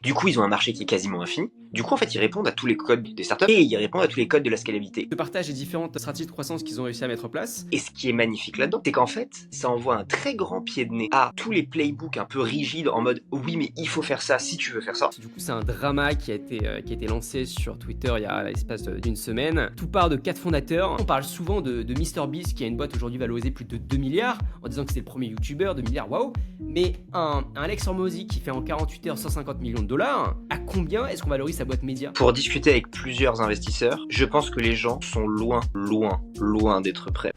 Du coup, ils ont un marché qui est quasiment infini. Du coup, en fait, ils répondent à tous les codes des startups et ils répondent à tous les codes de la scalabilité. De partage les différentes stratégies de croissance qu'ils ont réussi à mettre en place. Et ce qui est magnifique là-dedans, c'est qu'en fait, ça envoie un très grand pied de nez à tous les playbooks un peu rigides en mode oui, mais il faut faire ça si tu veux faire ça. Du coup, c'est un drama qui a été lancé sur Twitter il y a l'espace d'une semaine. Tout part de 4 fondateurs. On parle souvent de MrBeast qui a une boîte aujourd'hui valorisée plus de 2 milliards en disant que c'est le premier YouTuber, 2 milliards, waouh. Mais un Alex Hormozy qui fait en 48 heures 150 millions de dollars, à combien est-ce qu'on valorise sa boîte média? Pour discuter avec plusieurs investisseurs, je pense que les gens sont loin, loin, loin d'être prêts.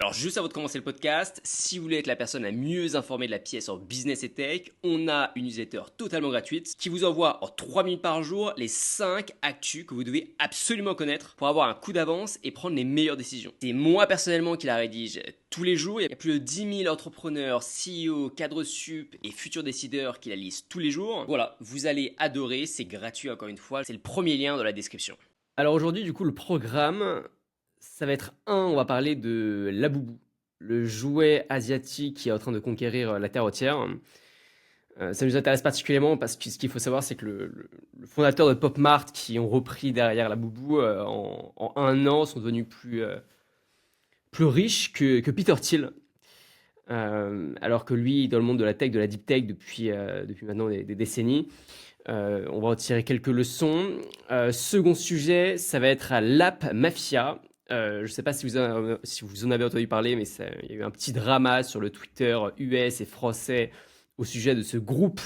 Alors juste avant de commencer le podcast, si vous voulez être la personne la mieux informée de la pièce en business et tech, on a une newsletter totalement gratuite qui vous envoie en 3 minutes par jour les 5 actus que vous devez absolument connaître pour avoir un coup d'avance et prendre les meilleures décisions. C'est moi personnellement qui la rédige tous les jours. Il y a plus de 10 000 entrepreneurs, CEO, cadres sup et futurs décideurs qui la lisent tous les jours. Voilà, vous allez adorer, c'est gratuit encore une fois, c'est le premier lien dans la description. Alors aujourd'hui, du coup, le programme, ça va être on va parler de Labubu, le jouet asiatique qui est en train de conquérir la terre entière. Ça nous intéresse particulièrement parce que ce qu'il faut savoir, c'est que le fondateur de Pop Mart qui ont repris derrière Labubu en un an sont devenus plus riches que Peter Thiel. Alors que lui, dans le monde de la tech, de la deep tech depuis maintenant des décennies. On va en tirer quelques leçons. Second sujet, ça va être à l'app Mafia. Je ne sais pas si vous en avez entendu parler, mais il y a eu un petit drama sur le Twitter US et français au sujet de ce groupe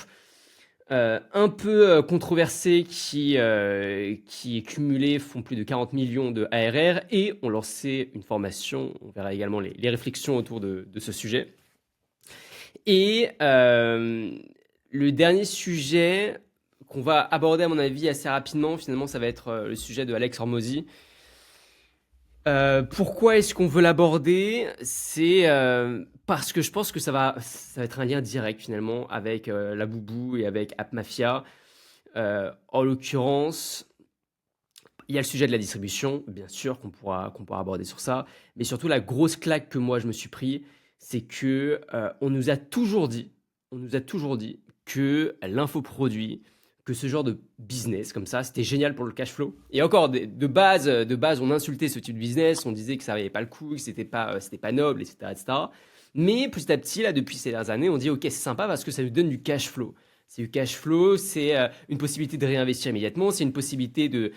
un peu controversé qui cumulé font plus de 40 millions de ARR et ont lancé une formation. On verra également les réflexions autour de ce sujet. Et le dernier sujet qu'on va aborder à mon avis assez rapidement, finalement, ça va être le sujet de Alex Hormozy. Pourquoi est-ce qu'on veut l'aborder? C'est parce que je pense que ça va être un lien direct finalement avec Labubu et avec App Mafia. En l'occurrence, il y a le sujet de la distribution, bien sûr, qu'on pourra aborder sur ça. Mais surtout, la grosse claque que moi je me suis pris, c'est que on nous a toujours dit que l'infoproduit, que ce genre de business comme ça, c'était génial pour le cash flow. Et encore, de base, on insultait ce type de business, on disait que ça n'avait pas le coup, que c'était pas noble, etc., etc. Mais petit à petit, là, depuis ces dernières années, on dit ok, c'est sympa parce que ça nous donne du cash flow. C'est du cash flow, c'est une possibilité de réinvestir immédiatement, c'est une possibilité de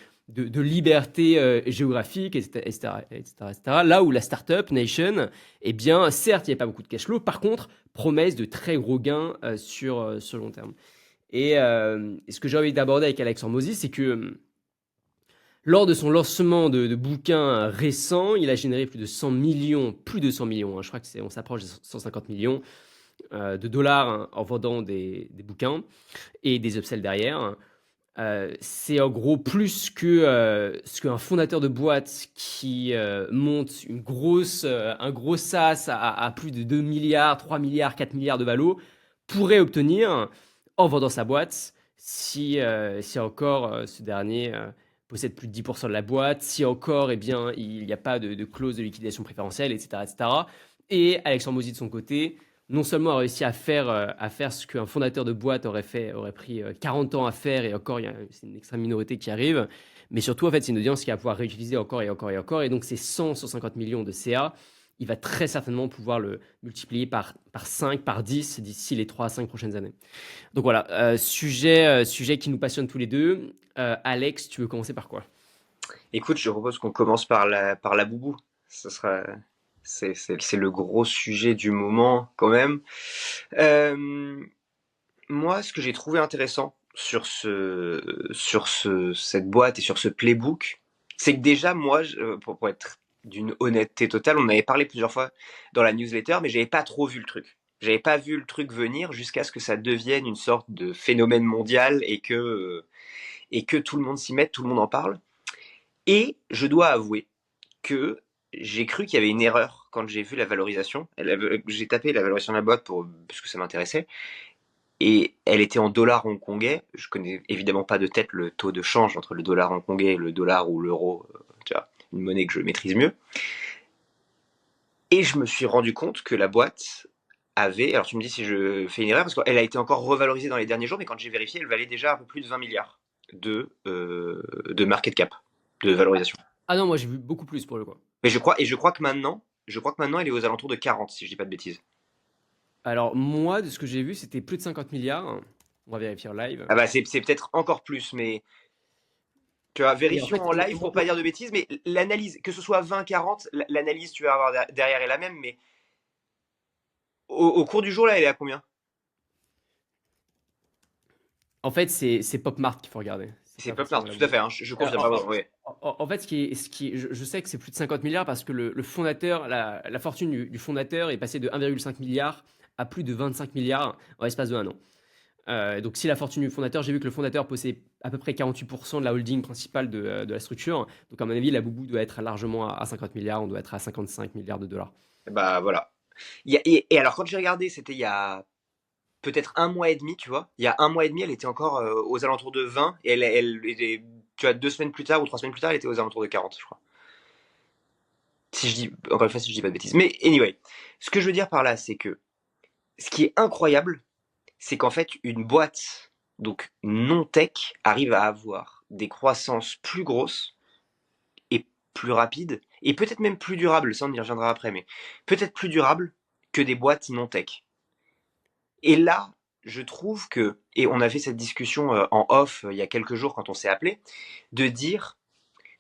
liberté géographique, etc., etc., etc. Là où la startup nation, eh bien, certes, il n'y a pas beaucoup de cash flow, par contre, promesse de très gros gains sur long terme. Et ce que j'ai envie d'aborder avec Alex Hormozy, c'est que lors de son lancement de bouquin récent, il a généré plus de 100 millions, hein, je crois on s'approche de 150 millions de dollars hein, en vendant des bouquins et des upsells derrière. C'est en gros plus que ce qu'un fondateur de boîte qui monte un gros SaaS à plus de 2 milliards, 3 milliards, 4 milliards de valo pourrait obtenir en vendant sa boîte si encore ce dernier possède plus de 10% de la boîte, si encore eh bien, il n'y a pas de clause de liquidation préférentielle, etc. etc. Et Alexandre Mozy de son côté, non seulement a réussi à faire ce qu'un fondateur de boîte aurait pris 40 ans à faire, et encore, c'est une extrême minorité qui arrive, mais surtout, en fait, c'est une audience qui va pouvoir réutiliser encore et encore et encore, et donc ces 150 millions de CA, il va très certainement pouvoir le multiplier par 5, par 10 d'ici les 3 à 5 prochaines années. Donc voilà, sujet qui nous passionne tous les deux. Alex, tu veux commencer par quoi? Écoute, je propose qu'on commence par la boubou. Ce sera, c'est le gros sujet du moment quand même. Moi, ce que j'ai trouvé intéressant sur cette boîte et sur ce playbook, c'est que déjà, moi, pour être d'une honnêteté totale, on avait parlé plusieurs fois dans la newsletter, mais j'avais pas trop vu le truc. J'avais pas vu le truc venir jusqu'à ce que ça devienne une sorte de phénomène mondial et que tout le monde s'y mette, tout le monde en parle. Et je dois avouer que j'ai cru qu'il y avait une erreur quand j'ai vu la valorisation. J'ai tapé la valorisation de la boîte parce que ça m'intéressait. Et elle était en dollars hongkongais. Je connais évidemment pas de tête le taux de change entre le dollar hongkongais et le dollar ou l'euro. Tu vois, une monnaie que je maîtrise mieux. Et je me suis rendu compte que la boîte avait, alors tu me dis si je fais une erreur, parce qu'elle a été encore revalorisée dans les derniers jours, mais quand j'ai vérifié, elle valait déjà un peu plus de 20 milliards de market cap, de valorisation. Ah non, moi j'ai vu beaucoup plus pour le coup. Mais je crois que maintenant, elle est aux alentours de 40, si je dis pas de bêtises. Alors moi, de ce que j'ai vu, c'était plus de 50 milliards. On va vérifier en live. Ah bah c'est peut-être encore plus, mais tu vois, Et en vérifions fait, en live pour pas dire de bêtises, mais l'analyse, que ce soit 20, 40, l'analyse tu vas avoir derrière est la même, mais au cours du jour là, elle est à combien? en fait, c'est PopMart qu'il faut regarder. C'est C'est pas pas forcément plein, la tout à bourse. fait, hein, je Alors, confirme. Ah, ouais, ouais. en fait, je sais que c'est plus de 50 milliards parce que le fondateur, la fortune du fondateur est passée de 1,5 milliard à plus de 25 milliards en l'espace de un an. Donc, si la fortune du fondateur, j'ai vu que le fondateur possède à peu près 48% de la holding principale de la structure. Donc, à mon avis, la boubou doit être largement à 50 milliards. On doit être à 55 milliards de dollars. Bah voilà. Et alors quand j'ai regardé, c'était il y a peut-être un mois et demi, tu vois. Il y a un mois et demi, elle était encore aux alentours de 20, et elle était, tu vois, 2 semaines plus tard ou 3 semaines plus tard, elle était aux alentours de 40, je crois. Si je dis, encore une fois, si je dis pas de bêtises. Mais anyway, ce que je veux dire par là, c'est que ce qui est incroyable, c'est qu'en fait, une boîte, donc non tech, arrive à avoir des croissances plus grosses et plus rapides, et peut-être même plus durables, ça on y reviendra après, mais peut-être plus durables que des boîtes non tech. Et là, je trouve que, et on a fait cette discussion en off il y a quelques jours quand on s'est appelé, de dire,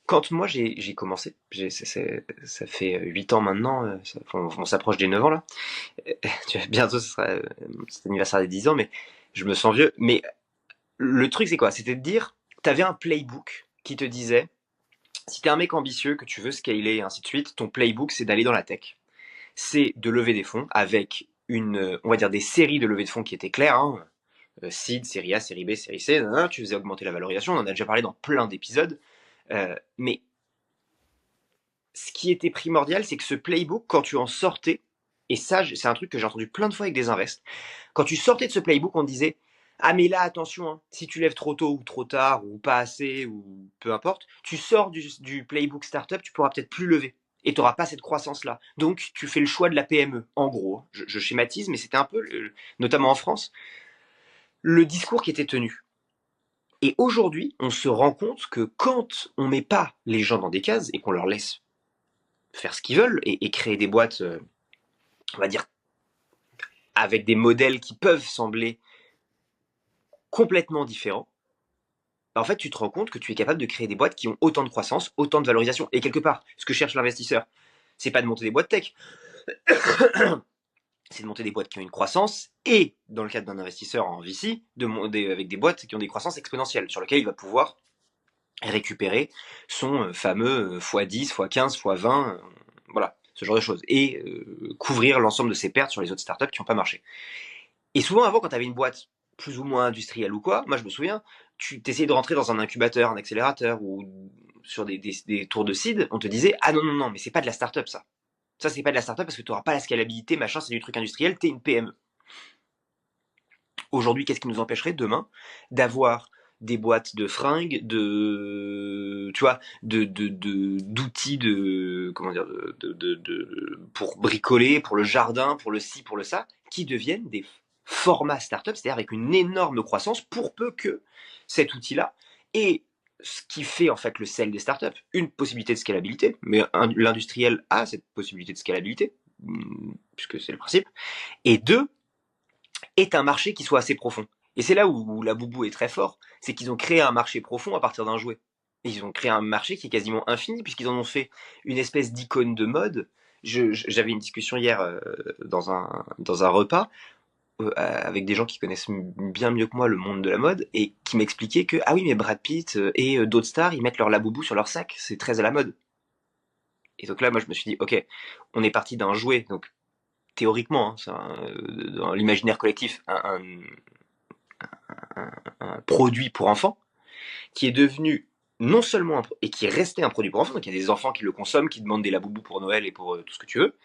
quand moi j'ai commencé, ça fait 8 ans maintenant, on s'approche des 9 ans là, tu vois, bientôt ce sera cet anniversaire des 10 ans, mais je me sens vieux. Mais le truc c'est quoi? C'était de dire, t'avais un playbook qui te disait, si t'es un mec ambitieux, que tu veux scaler et ainsi de suite, ton playbook c'est d'aller dans la tech. C'est de lever des fonds avec on va dire des séries de levées de fonds qui étaient claires, hein, seed, série A, série B, série C, tu faisais augmenter la valorisation, on en a déjà parlé dans plein d'épisodes. Mais ce qui était primordial, c'est que ce playbook, quand tu en sortais, et ça, c'est un truc que j'ai entendu plein de fois avec des invests, quand tu sortais de ce playbook, on te disait, ah mais là, attention, hein, si tu lèves trop tôt ou trop tard, ou pas assez, ou peu importe, tu sors du playbook startup, tu pourras peut-être plus lever. Et tu n'auras pas cette croissance-là. Donc, tu fais le choix de la PME. En gros, je schématise, mais c'était un peu, notamment en France, le discours qui était tenu. Et aujourd'hui, on se rend compte que quand on met pas les gens dans des cases et qu'on leur laisse faire ce qu'ils veulent et créer des boîtes, on va dire, avec des modèles qui peuvent sembler complètement différents, bah, en fait, tu te rends compte que tu es capable de créer des boîtes qui ont autant de croissance, autant de valorisation. Et quelque part, ce que cherche l'investisseur, c'est pas de monter des boîtes tech, c'est de monter des boîtes qui ont une croissance et, dans le cadre d'un investisseur en VC, avec des boîtes qui ont des croissances exponentielles sur lesquelles il va pouvoir récupérer son fameux x10, x15, x20, voilà, ce genre de choses. Et couvrir l'ensemble de ses pertes sur les autres startups qui n'ont pas marché. Et souvent, avant, quand tu avais une boîte plus ou moins industrielle ou quoi, moi je me souviens, tu essayais de rentrer dans un incubateur, un accélérateur ou sur des tours de seed, on te disait ah non, non, non, mais c'est pas de la startup ça. Ça, c'est pas de la startup parce que tu n'auras pas la scalabilité, machin, c'est du truc industriel, t'es une PME. Aujourd'hui, qu'est-ce qui nous empêcherait demain d'avoir des boîtes de fringues, tu vois, d'outils comment dire, pour bricoler, pour le jardin, pour le ci, pour le ça, qui deviennent des formats startup, c'est-à-dire avec une énorme croissance pour peu que cet outil-là ait ce qui fait en fait le sel des startups, une possibilité de scalabilité, mais l'industriel a cette possibilité de scalabilité, puisque c'est le principe, et deux, est un marché qui soit assez profond. Et c'est là où la boubou est très fort, c'est qu'ils ont créé un marché profond à partir d'un jouet. Et ils ont créé un marché qui est quasiment infini, puisqu'ils en ont fait une espèce d'icône de mode. J'avais une discussion hier dans un repas avec des gens qui connaissent bien mieux que moi le monde de la mode et qui m'expliquaient que, ah oui, mais Brad Pitt et d'autres stars, ils mettent leur laboubou sur leur sac, c'est très à la mode. Et donc là, moi, je me suis dit, ok, on est parti d'un jouet, donc théoriquement, hein, dans l'imaginaire collectif, un produit pour enfants, qui est devenu non seulement et qui est resté un produit pour enfants, donc il y a des enfants qui le consomment, qui demandent des laboubous pour Noël et pour tout ce que tu veux,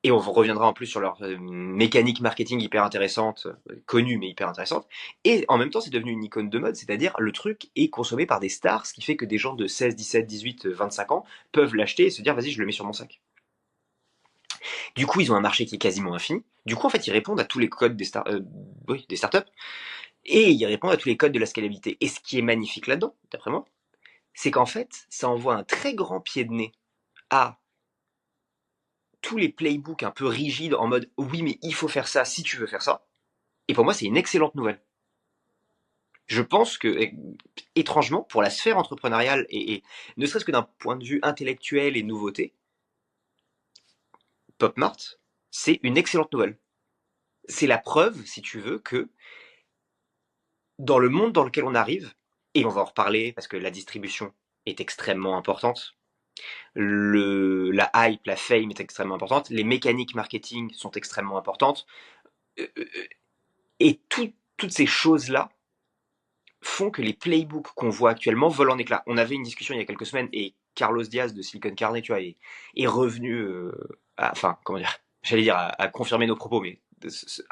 et on reviendra en plus sur leur mécanique marketing hyper intéressante, connue mais hyper intéressante, et en même temps c'est devenu une icône de mode, c'est-à-dire le truc est consommé par des stars, ce qui fait que des gens de 16, 17, 18, 25 ans peuvent l'acheter et se dire vas-y je le mets sur mon sac. Du coup, ils ont un marché qui est quasiment infini. Du coup, en fait, ils répondent à tous les codes oui, des startups et ils répondent à tous les codes de la scalabilité. Et ce qui est magnifique là-dedans, d'après moi, c'est qu'en fait, ça envoie un très grand pied de nez à tous les playbooks un peu rigides en mode oui, mais il faut faire ça si tu veux faire ça. Et pour moi, c'est une excellente nouvelle. Je pense que, étrangement, pour la sphère entrepreneuriale et ne serait-ce que d'un point de vue intellectuel et nouveauté, PopMart, c'est une excellente nouvelle. C'est la preuve, si tu veux, que dans le monde dans lequel on arrive, et on va en reparler parce que la distribution est extrêmement importante, la hype, la fame est extrêmement importante, les mécaniques marketing sont extrêmement importantes, et toutes ces choses-là font que les playbooks qu'on voit actuellement volent en éclats. On avait une discussion il y a quelques semaines et Carlos Diaz de Silicon Carnet, tu vois, est revenu, enfin, comment dire, j'allais dire à confirmer nos propos, mais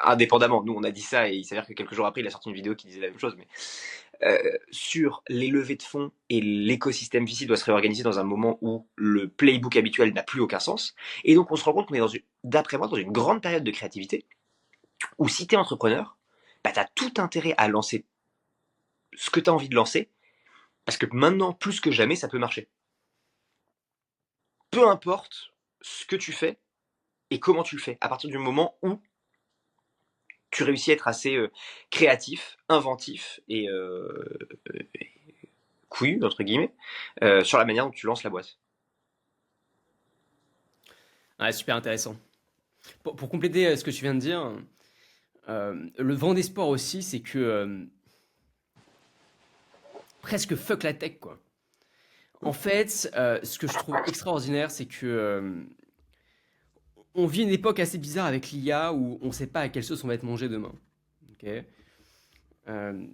indépendamment, nous on a dit ça et il s'avère que quelques jours après il a sorti une vidéo qui disait la même chose, mais sur les levées de fonds et l'écosystème VC doit se réorganiser dans un moment où le playbook habituel n'a plus aucun sens. Et donc on se rend compte qu'on est d'après moi, dans une grande période de créativité où si tu es entrepreneur, bah, tu as tout intérêt à lancer ce que tu as envie de lancer parce que maintenant, plus que jamais, ça peut marcher. Peu importe ce que tu fais et comment tu le fais, à partir du moment où tu réussis à être assez créatif, inventif et couillu, entre guillemets, sur la manière dont tu lances la boîte. Ouais, super intéressant. Pour compléter ce que tu viens de dire, le vent d'espoir aussi, c'est que presque fuck la tech, quoi. En fait, ce que je trouve extraordinaire, c'est que on vit une époque assez bizarre avec l'IA où on ne sait pas à quelle sauce on va être mangé demain. Ok. Euh,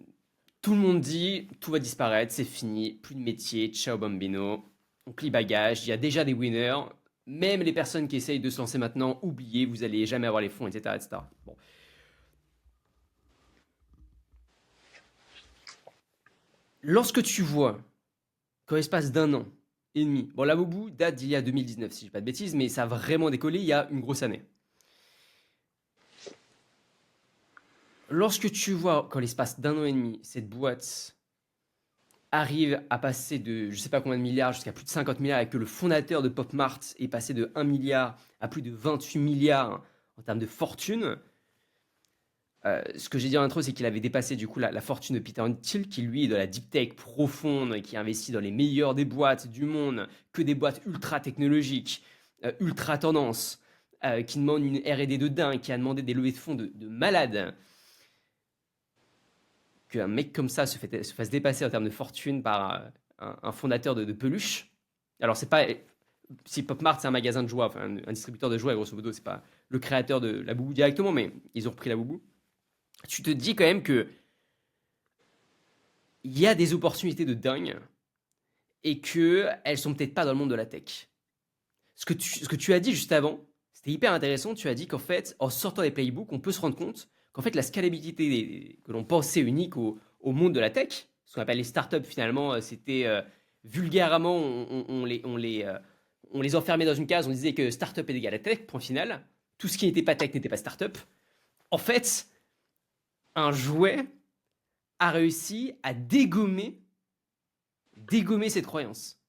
Tout le monde dit tout va disparaître, c'est fini, plus de métier, ciao bambino, on plie bagage, il y a déjà des winners, même les personnes qui essayent de se lancer maintenant, oubliez, vous allez jamais avoir les fonds, etc. etc. Bon. Lorsque tu vois qu'en l'espace d'un an et demi, bon, la Boubou date d'il y a 2019, si je dis pas de bêtises, mais ça a vraiment décollé il y a une grosse année. Lorsque tu vois qu'en l'espace d'un an et demi, cette boîte arrive à passer de je sais pas combien de milliards jusqu'à plus de 50 milliards et que le fondateur de PopMart est passé de 1 milliard à plus de 28 milliards en termes de fortune, ce que j'ai dit en intro, c'est qu'il avait dépassé du coup la fortune de Peter Thiel, qui lui est de la deep tech profonde et qui investit dans les meilleures des boîtes du monde, que des boîtes ultra technologiques, ultra tendance, qui demandent une R&D de dingue, qui a demandé des levées de fonds de malade. Qu'un mec comme ça se fasse dépasser en termes de fortune par un fondateur de peluche. Alors, c'est pas. Si PopMart, c'est un magasin de jouets, enfin, un distributeur de jouets, grosso modo, c'est pas le créateur de la Boubou directement, mais ils ont repris la Boubou. Tu te dis quand même que il y a des opportunités de dingue et que elles sont peut-être pas dans le monde de la tech. Ce que tu as dit juste avant, c'était hyper intéressant. Tu as dit qu'en fait, en sortant des playbooks, on peut se rendre compte qu'en fait, la scalabilité que l'on pensait unique au monde de la tech, ce qu'on appelle les startups finalement, c'était vulgairement, on les enfermait dans une case, on disait que startup est égal à tech, point final. Tout ce qui n'était pas tech n'était pas startup. En fait, un jouet a réussi à dégommer cette croyance.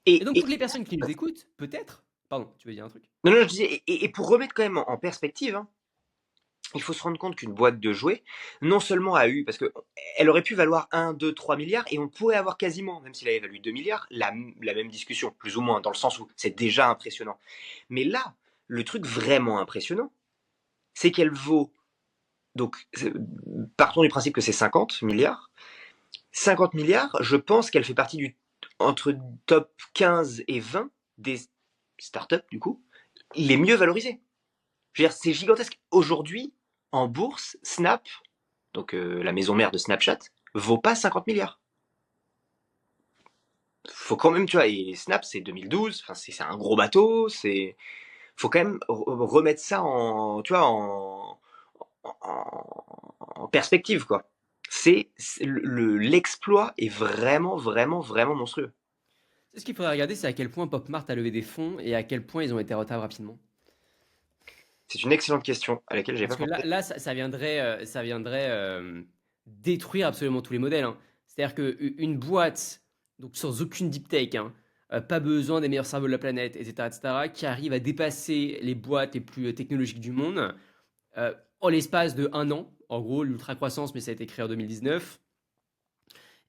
Et Et, donc, et toutes les personnes qui nous écoutent, peut-être. Pardon, tu veux dire un truc? non, non, je disais, et pour remettre quand même en perspective, hein, il faut se rendre compte qu'une boîte de jouets, non seulement a eu, parce qu'elle aurait pu valoir 1, 2, 3 milliards, et on pourrait avoir quasiment, même s'il avait valu 2 milliards, la même discussion, plus ou moins, dans le sens où c'est déjà impressionnant. Mais là, le truc vraiment impressionnant, c'est qu'elle vaut, donc partons du principe que c'est 50 milliards. 50 milliards, je pense qu'elle fait partie entre top 15 et 20 des startups, du coup, les mieux valorisées. Je veux dire, c'est gigantesque. Aujourd'hui, en bourse, Snap, donc la maison mère de Snapchat, vaut pas 50 milliards. Faut quand même, tu vois, et Snap, c'est 2012, enfin, c'est un gros bateau, faut quand même remettre ça tu vois, en perspective, quoi. L'exploit est vraiment, vraiment, vraiment monstrueux. Ce qu'il faudrait regarder, c'est à quel point PopMart a levé des fonds et à quel point ils ont été rentables rapidement. C'est une excellente question à laquelle j'ai pas Parce que là, pensé. là ça viendrait détruire absolument tous les modèles, hein. C'est-à-dire qu'une boîte, donc sans aucune deep tech, hein, pas besoin des meilleurs cerveaux de la planète, etc., qui arrive à dépasser les boîtes les plus technologiques du monde en l'espace de un an. En gros, l'ultra croissance, mais ça a été créé en 2019.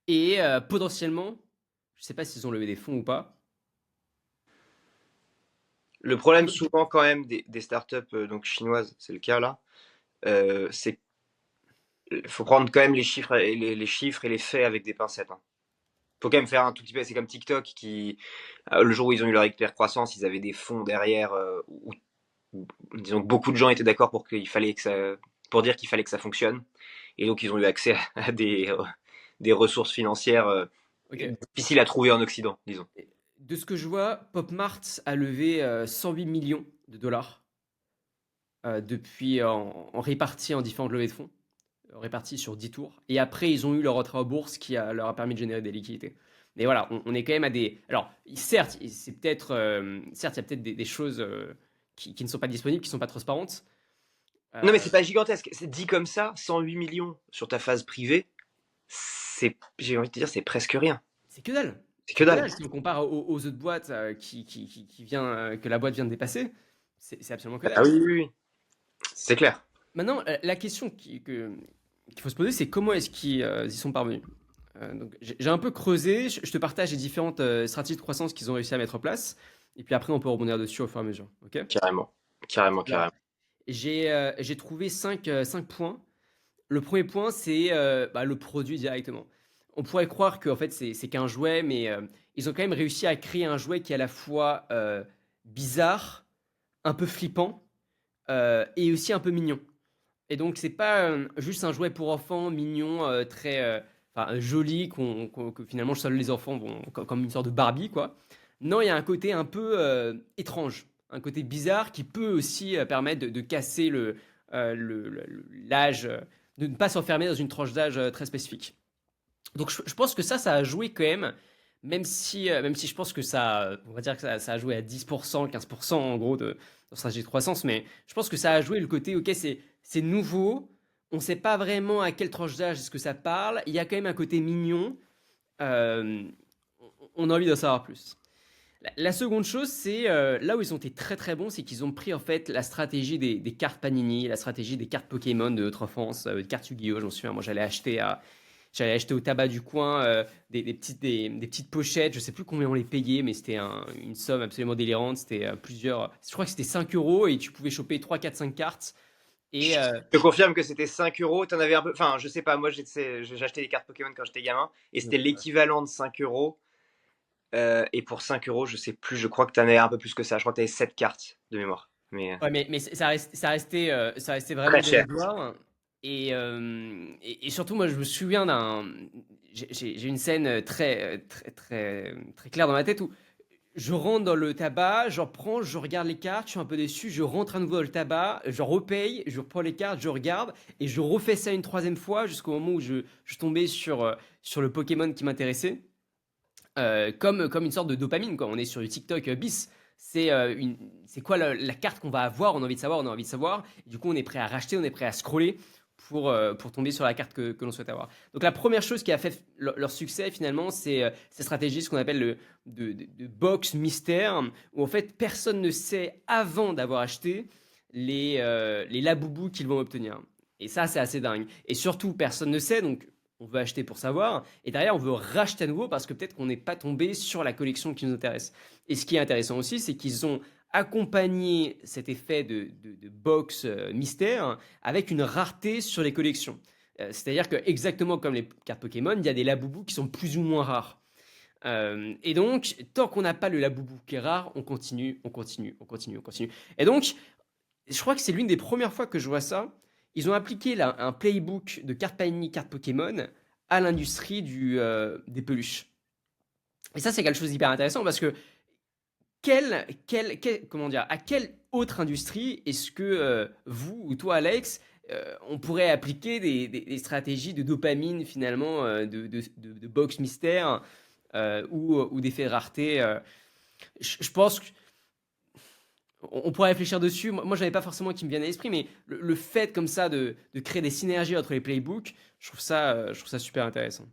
Et potentiellement, je ne sais pas s'ils ont levé des fonds ou pas. Le problème souvent quand même des startups donc chinoises, c'est le cas là, c'est qu'il faut prendre quand même les chiffres les chiffres et les faits avec des pincettes, hein. Faut quand même faire un tout petit peu. C'est comme TikTok qui, le jour où ils ont eu leur hyper croissance, ils avaient des fonds derrière où, disons que beaucoup de gens étaient d'accord pour dire qu'il fallait que ça fonctionne. Et donc ils ont eu accès à des ressources financières Ok. difficiles à trouver en Occident, disons. De ce que je vois, PopMart a levé 108 millions de dollars depuis en répartis en différentes levées de fonds, répartis sur 10 tours. Et après, ils ont eu leur entrée en bourse qui leur a permis de générer des liquidités. Mais voilà, on est quand même à des. Alors, certes, c'est peut-être, certes, il y a peut-être des choses qui ne sont pas disponibles, qui ne sont pas transparentes. Non mais Euh, c'est pas gigantesque. C'est dit comme ça, 108 millions sur ta phase privée, j'ai envie de te dire, c'est presque rien. c'est que dalle. C'est que C'est que dalle. dalle. Si on compare aux autres boîtes que la boîte vient de dépasser, c'est absolument que Ah dalle. oui, oui, oui. C'est clair. Maintenant, la question qu'il faut se poser, c'est comment est-ce qu'ils y sont parvenus. Donc, j'ai un peu creusé, je te partage les différentes stratégies de croissance qu'ils ont réussi à mettre en place, et puis après, on peut rebondir dessus au fur et à mesure. Ok. Carrément. Carrément, Alors, carrément. j'ai trouvé cinq points. Le premier point, c'est bah, le produit directement. On pourrait croire que en fait, c'est qu'un jouet, mais ils ont quand même réussi à créer un jouet qui est à la fois bizarre, un peu flippant, et aussi un peu mignon. Et donc, c'est pas juste un jouet pour enfants mignon, très enfin, joli, que finalement seuls les enfants vont, comme une sorte de Barbie, quoi. Non, il y a un côté un peu étrange, un côté bizarre qui peut aussi permettre de casser l'âge, de ne pas s'enfermer dans une tranche d'âge très spécifique. Donc, je pense que ça a joué quand même, même si je pense que ça, on va dire que ça a joué à 10%, 15% en gros de stratégie de croissance, mais je pense que ça a joué le côté, ok, c'est nouveau, on ne sait pas vraiment à quelle tranche d'âge est-ce que ça parle, il y a quand même un côté mignon, euh, on a envie d'en savoir plus. La seconde chose, c'est là où ils ont été très très bons, c'est qu'ils ont pris en fait la stratégie des cartes Panini, la stratégie des cartes Pokémon de notre enfance, des cartes Yu-Gi-Oh! J'en me souviens, moi j'allais acheter au tabac du coin des petites pochettes, je sais plus combien on les payait, mais c'était une somme absolument délirante. C'était je crois que c'était 5 euros et tu pouvais choper 3, 4, 5 cartes. Et Je te confirme que c'était 5 euros. T'en avais un peu. Enfin, je sais pas, moi j'achetais des cartes Pokémon quand j'étais gamin et c'était l'équivalent de 5 euros. Et pour 5 euros, je sais plus, je crois que t'en avais un peu plus que ça. Je crois que t'avais 7 cartes de mémoire. Mais ouais, mais ça restait très vraiment cher. dérisoire. Et surtout, moi, je me souviens j'ai une scène très claire dans ma tête où je rentre dans le tabac, j'en prends, je regarde les cartes, je suis un peu déçu, je rentre à nouveau dans le tabac, je repaye, je reprends les cartes, je regarde, et je refais ça une troisième fois jusqu'au moment où je tombais sur le Pokémon qui m'intéressait. Comme une sorte de dopamine, quoi. On est sur du TikTok bis. C'est quoi la carte qu'on va avoir? On a envie de savoir, on a envie de savoir. Et du coup, on est prêt à racheter, on est prêt à scroller pour tomber sur la carte que l'on souhaite avoir. Donc, la première chose qui a fait leur succès, finalement, c'est cette stratégie, ce qu'on appelle de box mystère, où en fait, personne ne sait avant d'avoir acheté les laboubous qu'ils vont obtenir. Et ça, c'est assez dingue. Et surtout, personne ne sait, donc on veut acheter pour savoir, et derrière on veut racheter à nouveau parce que peut-être qu'on n'est pas tombé sur la collection qui nous intéresse. Et ce qui est intéressant aussi, c'est qu'ils ont accompagné cet effet de box mystère avec une rareté sur les collections. C'est-à-dire que exactement comme les cartes Pokémon, il y a des laboubous qui sont plus ou moins rares. Et donc, tant qu'on n'a pas le laboubou qui est rare, on continue, on continue, on continue, on continue. Et donc, je crois que c'est l'une des premières fois que je vois ça. Ils ont appliqué là, un playbook de cartes Panini, cartes Pokémon à l'industrie des peluches. Et ça, c'est quelque chose d'hyper intéressant parce que comment dire, à quelle autre industrie est-ce que vous ou toi, Alex, on pourrait appliquer des stratégies de dopamine finalement, de box mystère ou d'effet de rareté. Je pense que On pourrait réfléchir dessus. Moi, j'avais pas forcément qui me vienne à l'esprit, mais le fait comme ça de créer des synergies entre les playbooks, je trouve ça super intéressant.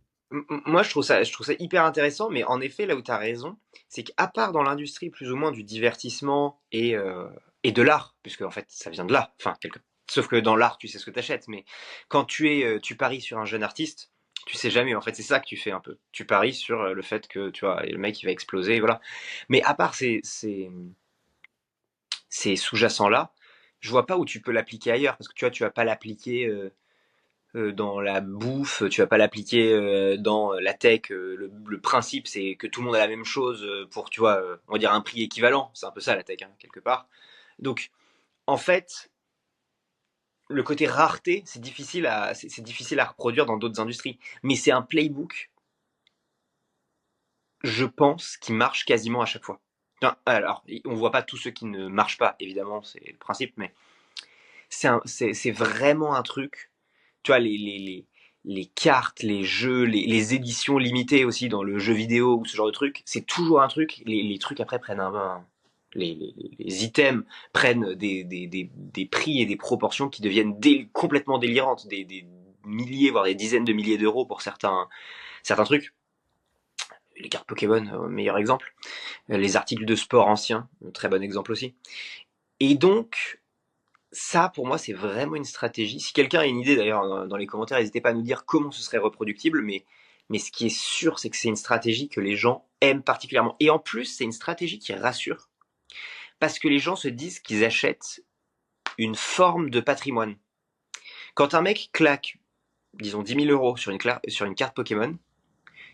Moi, je trouve ça hyper intéressant, mais en effet, là où tu as raison, c'est qu'à part dans l'industrie plus ou moins du divertissement et de l'art, puisque en fait, ça vient de là, enfin, sauf que dans l'art, tu sais ce que tu achètes, mais quand tu paries sur un jeune artiste, tu sais jamais, en fait, c'est ça que tu fais un peu. Tu paries sur le fait que, tu vois, le mec, il va exploser, voilà. Mais à part ces sous-jacents-là, je vois pas où tu peux l'appliquer ailleurs, parce que tu vois, tu vas pas l'appliquer dans la bouffe, tu vas pas l'appliquer dans la tech. Le principe, c'est que tout le monde a la même chose pour, tu vois, on va dire un prix équivalent. C'est un peu ça la tech, hein, quelque part. Donc, en fait, le côté rareté, c'est difficile à reproduire dans d'autres industries. Mais c'est un playbook, je pense, qui marche quasiment à chaque fois. Non, alors, on voit pas tous ceux qui ne marchent pas, évidemment, c'est le principe, mais c'est vraiment un truc. Tu vois, les cartes, les jeux, les éditions limitées aussi dans le jeu vidéo ou ce genre de truc, c'est toujours un truc. Les trucs après prennent les items prennent des prix et des proportions qui deviennent complètement délirantes, des milliers, voire des dizaines de milliers d'euros pour certains trucs. Les cartes Pokémon, meilleur exemple. Les articles de sport anciens, très bon exemple aussi. Et donc, ça, pour moi, c'est vraiment une stratégie. Si quelqu'un a une idée, d'ailleurs, dans les commentaires, n'hésitez pas à nous dire comment ce serait reproductible, mais ce qui est sûr, c'est que c'est une stratégie que les gens aiment particulièrement. Et en plus, c'est une stratégie qui rassure, parce que les gens se disent qu'ils achètent une forme de patrimoine. Quand un mec claque, disons, 10 000 € sur une carte Pokémon,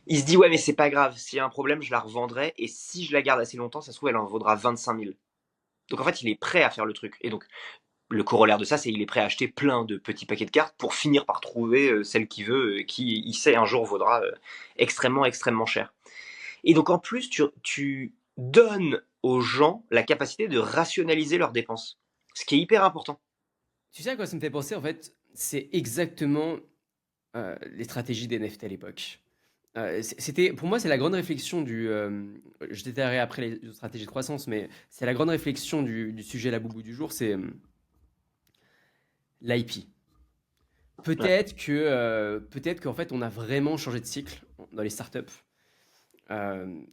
il se dit, ouais, mais c'est pas grave, s'il y a un problème, je la revendrai, et si je la garde assez longtemps, ça se trouve, elle en vaudra 25 000. Donc en fait, il est prêt à faire le truc. Et donc, le corollaire de ça, c'est qu'il est prêt à acheter plein de petits paquets de cartes pour finir par trouver celle qu'il veut, qui, il sait, un jour vaudra extrêmement, extrêmement cher. Et donc, en plus, tu donnes aux gens la capacité de rationaliser leurs dépenses. Ce qui est hyper important. Tu sais à quoi ça me fait penser en fait? C'est exactement les stratégies des NFT à l'époque. C'était, pour moi, c'est la grande réflexion je détaillerai après les stratégies de croissance, mais c'est la grande réflexion du sujet la boubou du jour, c'est l'IP. Ouais. Peut-être qu'en fait, on a vraiment changé de cycle dans les startups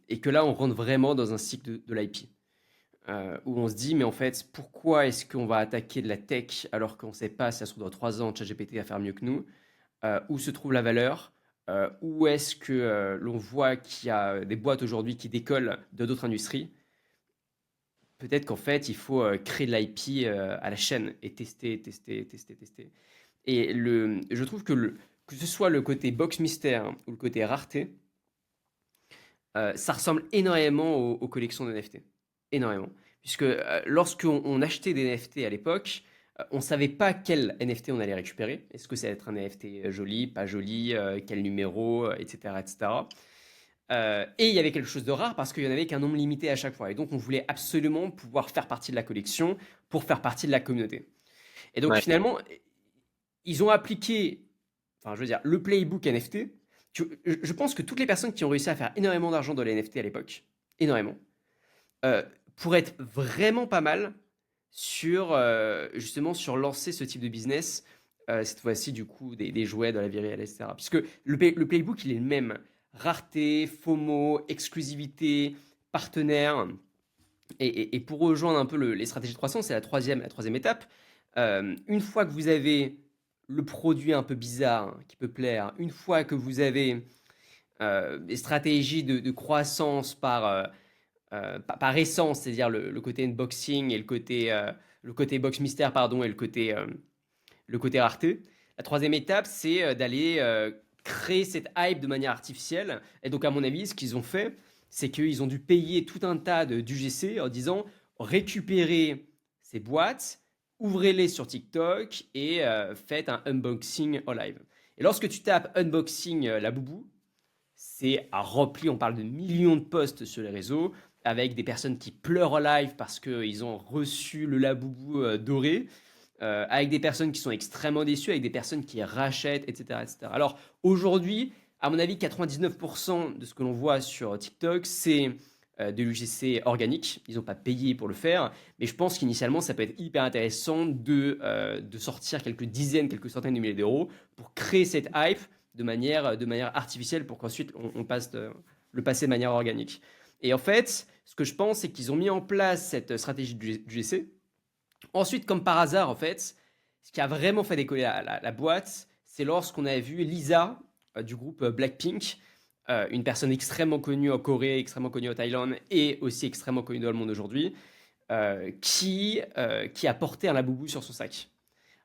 et que là, on rentre vraiment dans un cycle de l'IP. Où on se dit, mais en fait, pourquoi est-ce qu'on va attaquer de la tech alors qu'on ne sait pas si ça se trouve dans 3 ans, ChatGPT va faire mieux que nous? Où se trouve la valeur? Où est-ce que l'on voit qu'il y a des boîtes aujourd'hui qui décollent de d'autres industries? Peut-être qu'en fait, il faut créer de l'IP à la chaîne et tester, tester, tester, tester. Et je trouve que ce soit le côté box mystère ou le côté rareté, ça ressemble énormément aux collections de NFT. Énormément. Puisque lorsqu'on on achetait des NFT à l'époque, on ne savait pas quel NFT on allait récupérer. Est-ce que ça allait être un NFT joli, pas joli, quel numéro, etc. etc. Et il y avait quelque chose de rare parce qu'il n'y en avait qu'un nombre limité à chaque fois. Et donc on voulait absolument pouvoir faire partie de la collection pour faire partie de la communauté. Et donc Ouais. finalement, ils ont appliqué, enfin je veux dire, le playbook NFT. Je pense que toutes les personnes qui ont réussi à faire énormément d'argent dans les NFT à l'époque, énormément, euh, pourraient être vraiment pas mal sur justement sur lancer ce type de business. Cette fois-ci, du coup, des jouets dans la vie réelle, etc. Puisque le playbook, il est le même. Rareté, FOMO, exclusivité, partenaire. Et pour rejoindre un peu les stratégies de croissance, c'est la troisième étape. Une fois que vous avez le produit un peu bizarre qui peut plaire, une fois que vous avez des stratégies de croissance par essence, c'est-à-dire le côté unboxing et le côté box mystère, pardon, et le côté rareté. La troisième étape, c'est d'aller créer cette hype de manière artificielle. Et donc, à mon avis, ce qu'ils ont fait, c'est qu'ils ont dû payer tout un tas d'UGC en disant récupérez ces boîtes, ouvrez-les sur TikTok et faites un unboxing en live. Et lorsque tu tapes unboxing la boubou, c'est rempli, on parle de millions de posts sur les réseaux, avec des personnes qui pleurent en live parce qu'ils ont reçu le laboubou doré, avec des personnes qui sont extrêmement déçues, avec des personnes qui rachètent, etc. etc. Alors aujourd'hui, à mon avis, 99% de ce que l'on voit sur TikTok, c'est de l'UGC organique. Ils n'ont pas payé pour le faire, mais je pense qu'initialement, ça peut être hyper intéressant de sortir quelques dizaines, quelques centaines de milliers d'euros pour créer cette hype de manière artificielle pour qu'ensuite on passe le passer de manière organique. Et en fait, ce que je pense, c'est qu'ils ont mis en place cette stratégie du GC. Ensuite, comme par hasard, en fait, ce qui a vraiment fait décoller la boîte, c'est lorsqu'on a vu Lisa du groupe Blackpink, une personne extrêmement connue en Corée, extrêmement connue en Thaïlande et aussi extrêmement connue dans le monde aujourd'hui, qui a porté un laboubou sur son sac.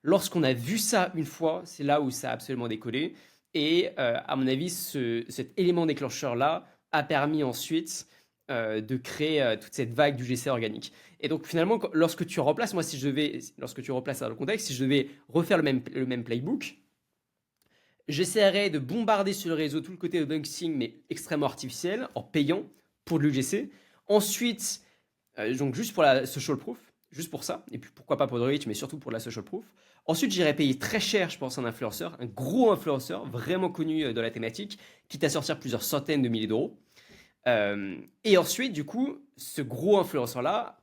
Lorsqu'on a vu ça une fois, c'est là où ça a absolument décollé. Et à mon avis, cet élément déclencheur-là a permis ensuite de créer toute cette vague du GC organique. Et donc finalement, lorsque tu replaces, moi, lorsque tu replaces ça dans le contexte, si je devais refaire le même playbook, j'essaierais de bombarder sur le réseau tout le côté unboxing, mais extrêmement artificiel, en payant pour de l'UGC. Ensuite, donc juste pour la social proof, juste pour ça, et puis pourquoi pas pour le reach, mais surtout pour la social proof. Ensuite, j'irais payer très cher, je pense, un influenceur, un gros influenceur, vraiment connu dans la thématique, quitte à sortir plusieurs centaines de milliers d'euros. Et ensuite, du coup, ce gros influenceur-là,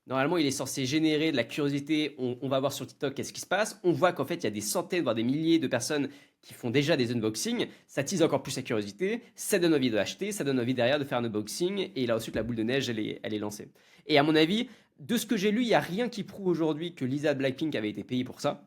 normalement, il est censé générer de la curiosité. On va voir sur TikTok qu'est-ce qui se passe. On voit qu'en fait, il y a des centaines, voire des milliers de personnes qui font déjà des unboxings. Ça tease encore plus la curiosité. Ça donne envie d'acheter. Ça donne envie derrière de faire un unboxing. Et là, ensuite, la boule de neige, elle est lancée. Et à mon avis, de ce que j'ai lu, il n'y a rien qui prouve aujourd'hui que Lisa de Blackpink avait été payée pour ça.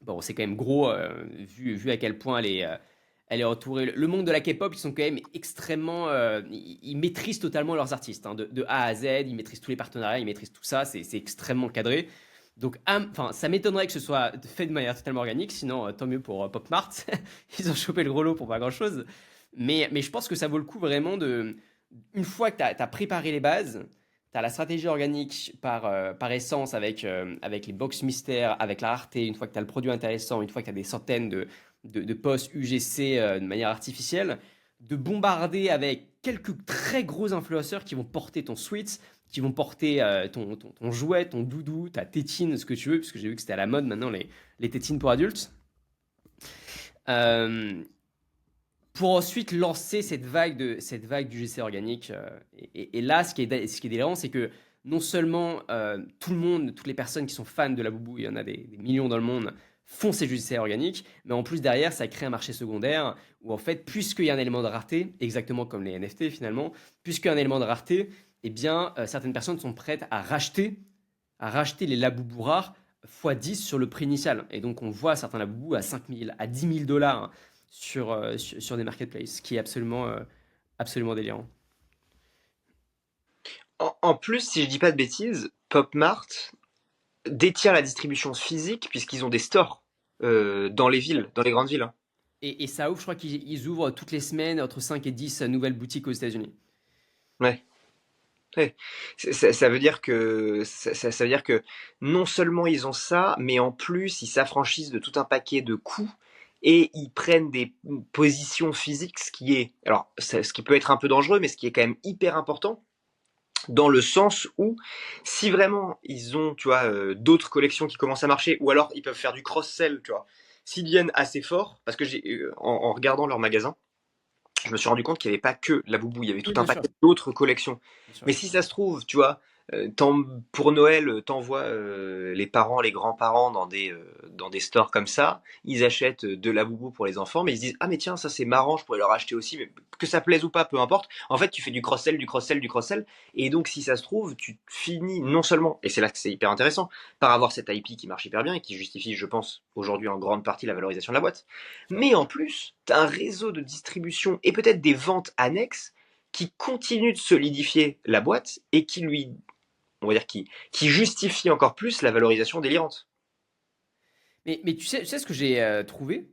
Bon, c'est quand même gros, vu à quel point elle est entourée. Le monde de la K-pop, ils sont quand même extrêmement. Ils maîtrisent totalement leurs artistes, hein, de A à Z. Ils maîtrisent tous les partenariats, ils maîtrisent tout ça. C'est extrêmement cadré. Donc, enfin, ça m'étonnerait que ce soit fait de manière totalement organique. Sinon, tant mieux pour Pop Mart. Ils ont chopé le gros lot pour pas grand-chose. Mais je pense que ça vaut le coup vraiment de. Une fois que tu as préparé les bases, tu as la stratégie organique par essence avec les box mystères, avec la rareté. Une fois que tu as le produit intéressant, une fois que tu as des centaines de posts UGC de manière artificielle, de bombarder avec quelques très gros influenceurs qui vont porter ton sweat, qui vont porter ton jouet, ton doudou, ta tétine, ce que tu veux, puisque j'ai vu que c'était à la mode maintenant, les tétines pour adultes. Euh, pour ensuite lancer cette vague du GC organique. Et là, ce qui est délirant, c'est que non seulement tout le monde, toutes les personnes qui sont fans de la boubou, il y en a des millions dans le monde, font ces GC organiques, mais en plus derrière, ça crée un marché secondaire où en fait, puisqu'il y a un élément de rareté, exactement comme les NFT finalement, puisqu'il y a un élément de rareté, eh bien, certaines personnes sont prêtes à racheter les laboubous rares x 10 sur le prix initial. Et donc, on voit certains laboubous à 5 000, à 10 000 dollars sur des marketplaces, ce qui est absolument délirant. En plus, si je dis pas de bêtises, Pop Mart détient la distribution physique puisqu'ils ont des stores dans les villes, dans les grandes villes, hein. Et ça ouvre, je crois qu'ils ouvrent toutes les semaines entre 5 et 10 nouvelles boutiques aux États-Unis. Ouais. Ouais. Ça veut dire que ça veut dire que non seulement ils ont ça, mais en plus ils s'affranchissent de tout un paquet de coûts et ils prennent des positions physiques, ce qui est alors ce qui peut être un peu dangereux, mais ce qui est quand même hyper important dans le sens où si vraiment ils ont, tu vois, d'autres collections qui commencent à marcher, ou alors ils peuvent faire du cross-sell, tu vois, s'ils deviennent assez forts, parce que en regardant leur magasin je me suis rendu compte qu'il n'y avait pas que la boubou, il y avait tout Oui, un bien sûr. paquet d'autres collections. Bien sûr. Mais si ça se trouve, tu vois, pour Noël, t'envoies les parents, les grands-parents dans des stores comme ça, ils achètent de la boubou pour les enfants, mais ils se disent, ah mais tiens, ça c'est marrant, je pourrais leur acheter aussi, mais que ça plaise ou pas, peu importe. En fait, tu fais du cross-sell, du cross-sell, du cross-sell, et donc si ça se trouve, tu finis non seulement, et c'est là que c'est hyper intéressant, par avoir cette IP qui marche hyper bien et qui justifie, je pense, aujourd'hui en grande partie la valorisation de la boîte, mais en plus, tu as un réseau de distribution et peut-être des ventes annexes qui continuent de solidifier la boîte et on va dire, qui justifient encore plus la valorisation délirante. Mais tu sais ce que j'ai trouvé?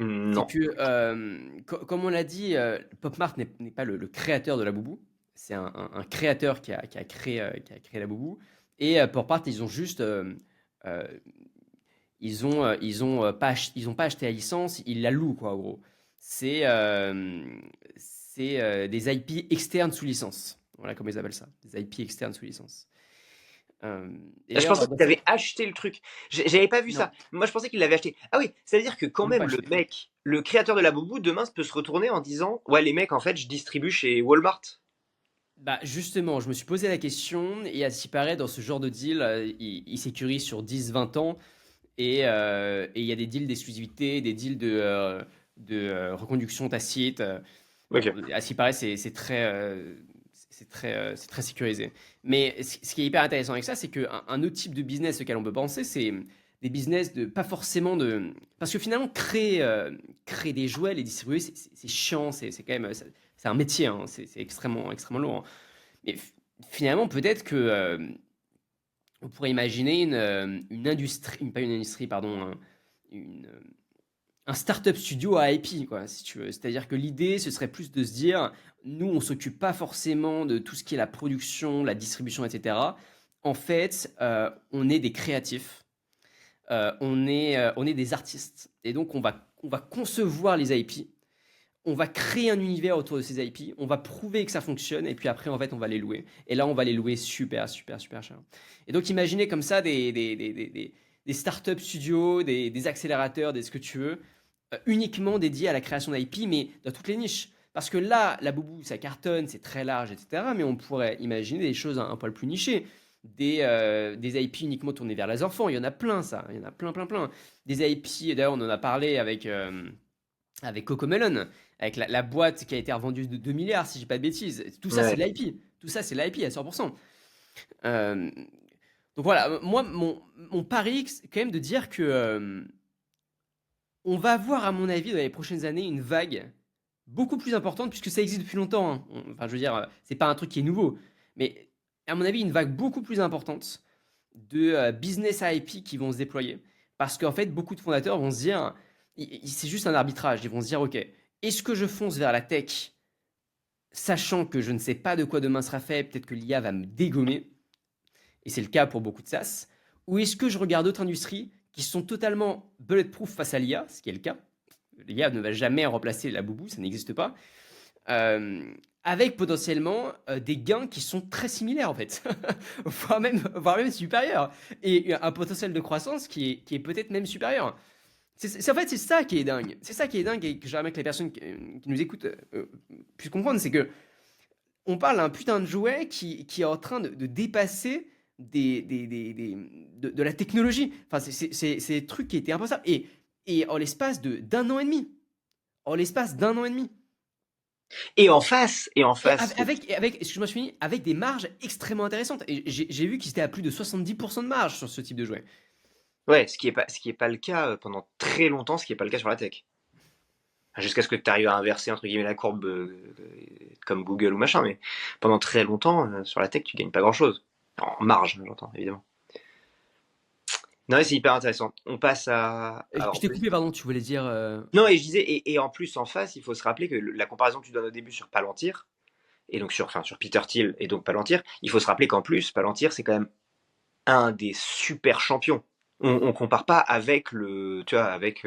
C'est Non. que, comme on l'a dit, Pop Mart n'est pas le créateur de la boubou. C'est un créateur qui a créé la boubou. Et Pop Mart, ils ont juste. Euh, ils ont pas acheté la licence, ils la louent, quoi, en gros. C'est des IP externes sous licence. Voilà comment ils appellent ça. Des IP externes sous licence. Et Je d'ailleurs, pensais qu'il avait acheté le truc. J'avais pas vu non, ça. Moi, je pensais qu'il l'avait acheté. Ah oui, ça veut dire que quand ils l'ont pas même le acheté. mec, le créateur de la boubou, demain peut se retourner en disant, ouais les mecs, en fait, je distribue chez Walmart. Bah, justement, je me suis posé la question et à ce qui paraît, dans ce genre de deal, ils sécurisent sur 10-20 ans et il y a des deals d'exclusivité, des deals de reconduction tacite. Ok. À ce qui paraît, c'est très sécurisé. Mais ce qui est hyper intéressant avec ça, c'est qu'un autre type de business auquel on peut penser, c'est des business de pas forcément de. Parce que finalement, créer des jouets, les distribuer, c'est chiant, c'est quand même. C'est un métier, hein, c'est extrêmement, extrêmement lourd, hein. Mais finalement, peut-être que on pourrait imaginer une industrie, pas une industrie, pardon, une, un startup studio à IP, quoi, si tu veux. C'est-à-dire que l'idée, ce serait plus de se dire, nous, on s'occupe pas forcément de tout ce qui est la production, la distribution, etc. En fait, on est des créatifs, on est des artistes, et donc on va concevoir les IP, on va créer un univers autour de ces IP, on va prouver que ça fonctionne, et puis après, en fait, on va les louer. Et là, on va les louer super, super, super cher. Et donc, imaginez comme ça des startup studios, des accélérateurs, des ce que tu veux, uniquement dédiés à la création d'IP, mais dans toutes les niches. Parce que là, la boubou, ça cartonne, c'est très large, etc. Mais on pourrait imaginer des choses un poil plus nichées. Des IP uniquement tournés vers les enfants. Il y en a plein, ça. Il y en a plein, plein, plein. Des IP, d'ailleurs, on en a parlé avec Cocomelon, avec la boîte qui a été revendue de 2 milliards, si je dis pas de bêtises. Tout ça, c'est de Ouais. l'IP. Tout ça, c'est de l'IP à 100%. Euh, donc voilà, moi, mon pari, c'est quand même de dire que on va avoir, à mon avis, dans les prochaines années, une vague beaucoup plus importante, puisque ça existe depuis longtemps, hein. Enfin, je veux dire, c'est pas un truc qui est nouveau. Mais à mon avis, une vague beaucoup plus importante de business IP qui vont se déployer. Parce qu'en fait, beaucoup de fondateurs vont se dire, c'est juste un arbitrage. Ils vont se dire, OK, est-ce que je fonce vers la tech, sachant que je ne sais pas de quoi demain sera fait, peut-être que l'IA va me dégommer, et c'est le cas pour beaucoup de SaaS, ou est-ce que je regarde d'autres industries qui sont totalement bulletproof face à l'IA, ce qui est le cas. L'IA ne va jamais remplacer la boubou, ça n'existe pas. Euh, Avec potentiellement des gains qui sont très similaires en fait, voire même supérieurs, et un potentiel de croissance qui est peut-être même supérieur. En fait, c'est ça qui est dingue. C'est ça qui est dingue et que j'aimerais que les personnes qui nous écoutent puissent comprendre, c'est que on parle d'un putain de jouet qui est en train de dépasser de la technologie. Enfin, c'est des trucs qui étaient impensables. Et en l'espace d'un an et demi. En l'espace d'un an et demi. Et en Et face, excuse-moi, je finis, avec des marges extrêmement intéressantes. Et j'ai vu qu'ils étaient à plus de 70% de marge sur ce type de jouet. ouais, ce qui est pas le cas pendant très longtemps, ce qui est pas le cas sur la tech. Jusqu'à ce que tu arrives à inverser entre guillemets la courbe comme Google ou machin, mais pendant très longtemps sur la tech, tu gagnes pas grand-chose. En marge, j'entends évidemment. Non, mais c'est hyper intéressant. On passe à Je en t'ai plus. coupé, pardon, tu voulais dire. Non, et je disais, et en plus en face, il faut se rappeler que la comparaison que tu donnes au début sur Palantir, et donc sur Peter Thiel et donc Palantir, il faut se rappeler qu'en plus, Palantir, c'est quand même un des super champions. On compare pas avec tu vois, avec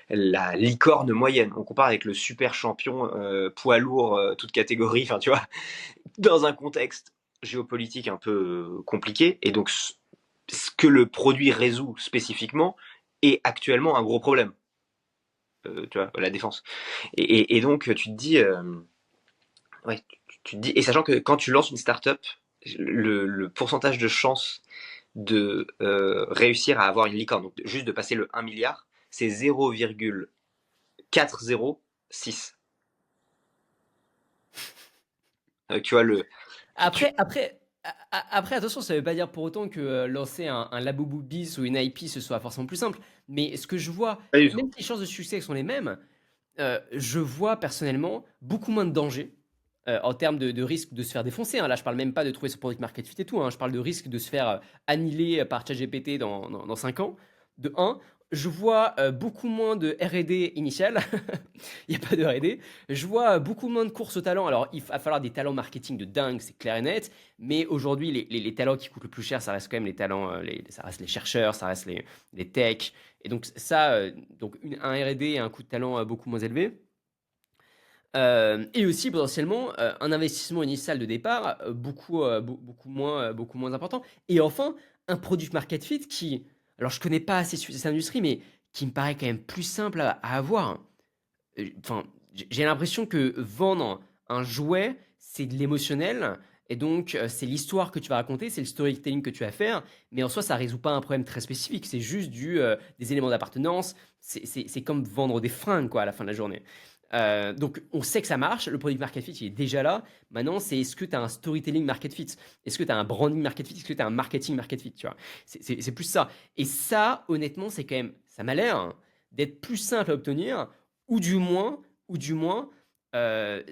la licorne moyenne. On compare avec le super champion poids lourd, toute catégorie. Enfin, tu vois, dans un contexte géopolitique un peu compliqué. Et donc, ce que le produit résout spécifiquement est actuellement un gros problème. Tu vois, la défense. Et donc, tu te dis, ouais, tu te dis, et sachant que quand tu lances une startup, le pourcentage de chance de réussir à avoir une licorne, donc juste de passer le 1 milliard, c'est 0,406. Tu vois, Après, après, après, attention, ça veut pas dire pour autant que lancer un Labubu Bis ou une IP ce soit forcément plus simple. Mais ce que je vois, pas du tout. même si les chances de succès sont les mêmes, je vois personnellement beaucoup moins de danger en termes de risque de se faire défoncer, hein. Là, je parle même pas de trouver son product market fit et tout, hein. Je parle de risque de se faire annihiler par ChatGPT dans 5 ans. De un, je vois beaucoup moins de R&D initial. Il n'y a pas de R&D. Je vois beaucoup moins de courses au talent. Alors, il va falloir des talents marketing de dingue, c'est clair et net. Mais aujourd'hui, les talents qui coûtent le plus cher, ça reste quand même les talents, ça reste les chercheurs, ça reste les techs. Et donc, ça, donc un R&D et un coût de talent beaucoup moins élevé. Et aussi potentiellement un investissement initial de départ beaucoup moins important. Et enfin, un produit market fit qui, alors je connais pas assez cette industrie, mais qui me paraît quand même plus simple à avoir. Enfin, j'ai l'impression que vendre un jouet, c'est de l'émotionnel, Et donc, c'est l'histoire que tu vas raconter, c'est le storytelling que tu vas faire, mais en soi, ça résout pas un problème très spécifique. C'est juste des éléments d'appartenance. C'est comme vendre des fringues, quoi, à la fin de la journée. Donc, on sait que ça marche. Le product market fit, il est déjà là. Maintenant, c'est est-ce que tu as un storytelling market fit? Est-ce que tu as un branding market fit? Est-ce que tu as un marketing market fit? Tu vois, c'est plus ça. Et ça, honnêtement, c'est quand même, ça m'a l'air hein, d'être plus simple à obtenir, ou du moins,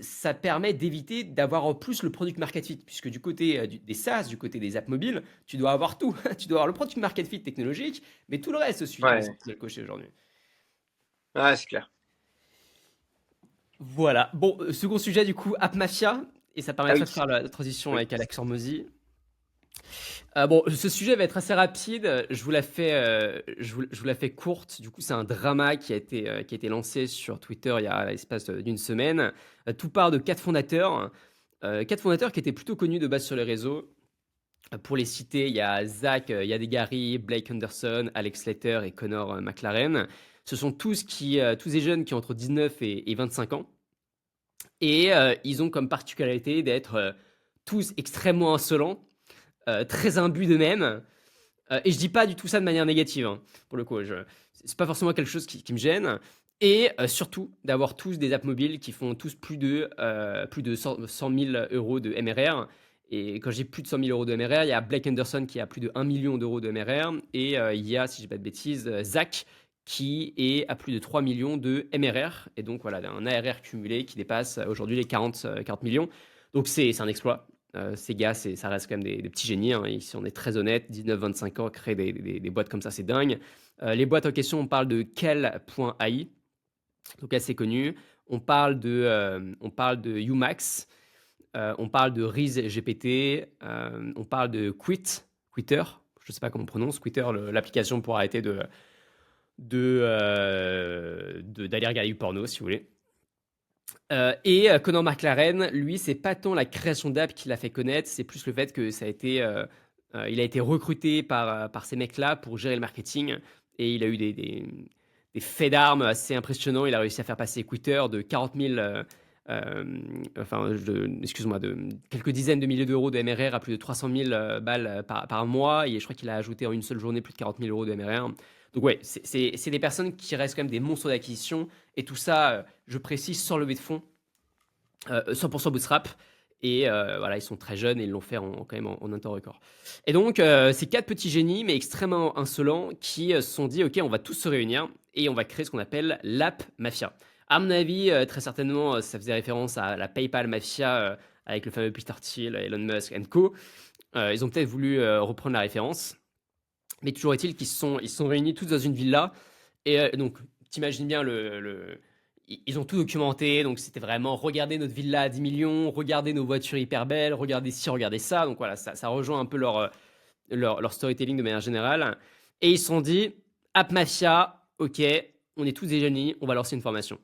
ça permet d'éviter d'avoir en plus le product market fit, puisque du côté des SaaS, du côté des apps mobiles, tu dois avoir tout. Tu dois avoir le product market fit technologique, mais tout le reste aussi Ouais, de le cocher aujourd'hui. ouais, c'est clair. Voilà. Bon, second sujet du coup, App Mafia, et ça Ah permettrait oui, de faire la transition oui. avec Alex Hormozy. Bon, ce sujet va être assez rapide. Je vous la fais courte. Du coup, c'est un drama qui a été lancé sur Twitter il y a l'espace d'une semaine. Tout part de quatre fondateurs. Quatre fondateurs qui étaient plutôt connus de base sur les réseaux. Pour les citer, il y a Zach Yadegari, Blake Anderson, Alex Slater et Connor McLaren. Ce sont tous des jeunes qui ont entre 19 et 25 ans. Et ils ont comme particularité d'être tous extrêmement insolents, très imbus d'eux-mêmes. Et je dis pas du tout ça de manière négative, hein, pour le coup. C'est pas forcément quelque chose qui me gêne. Et surtout, d'avoir tous des apps mobiles qui font tous plus de 100 000 euros de MRR. Et quand je dis plus de 100 000 euros de MRR, il y a Blake Anderson qui a plus de 1 million d'euros de MRR. Et il y a, si je dis pas de bêtises, Zach qui est à plus de 3 millions de MRR. Et donc voilà, un ARR cumulé qui dépasse aujourd'hui les 40 millions. Donc c'est un exploit. Ces gars, ça reste quand même des petits génies. Hein. Si on est très honnête, 19-25 ans, créer des boîtes comme ça, c'est dingue. Les boîtes en question, on parle de Kel.ai, donc assez connu. On parle de Umax, on parle de Riz GPT, on parle de Quitter, je ne sais pas comment on prononce, Quitter, l'application pour arrêter d'aller regarder du porno, si vous voulez. Et Conor McLaren, lui, c'est pas tant la création d'app qui l'a fait connaître, c'est plus le fait que il a été recruté par ces mecs-là pour gérer le marketing et il a eu des faits d'armes assez impressionnants. Il a réussi à faire passer Twitter de 40 000, excuse-moi, de quelques dizaines de milliers d'euros de MRR à plus de 300 000 balles par mois. Et je crois qu'il a ajouté en une seule journée plus de 40 000 euros de MRR. Donc ouais, c'est des personnes qui restent quand même des monstres d'acquisition. Et tout ça, je précise, sans levée de fonds, 100% bootstrap. Et voilà, ils sont très jeunes et ils l'ont fait quand même en un temps record. Et donc, ces quatre petits génies, mais extrêmement insolents, qui se sont dit, OK, on va tous se réunir et on va créer ce qu'on appelle l'App Mafia. À mon avis, très certainement, ça faisait référence à la PayPal Mafia avec le fameux Peter Thiel, Elon Musk and co. Ils ont peut-être voulu reprendre la référence. Mais toujours est-il qu'ils se sont réunis tous dans une villa. Et donc, t'imagines bien ils ont tout documenté, donc c'était vraiment regarder notre villa à 10 millions, regarder nos voitures hyper belles, regarder ci, regarder ça. Donc voilà, ça rejoint un peu leur storytelling de manière générale. Et ils se sont dit, App Mafia, ok, on est tous des génies, on va lancer une formation.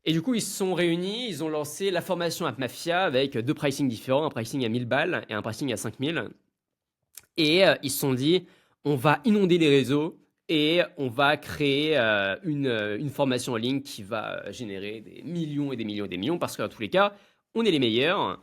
Et du coup, ils se sont réunis, ils ont lancé la formation App Mafia avec deux pricing différents, un pricing à 1000 balles et un pricing à 5000. Et ils se sont dit, on va inonder les réseaux et on va créer une formation en ligne qui va générer des millions et des millions et des millions parce qu'en tous les cas, on est les meilleurs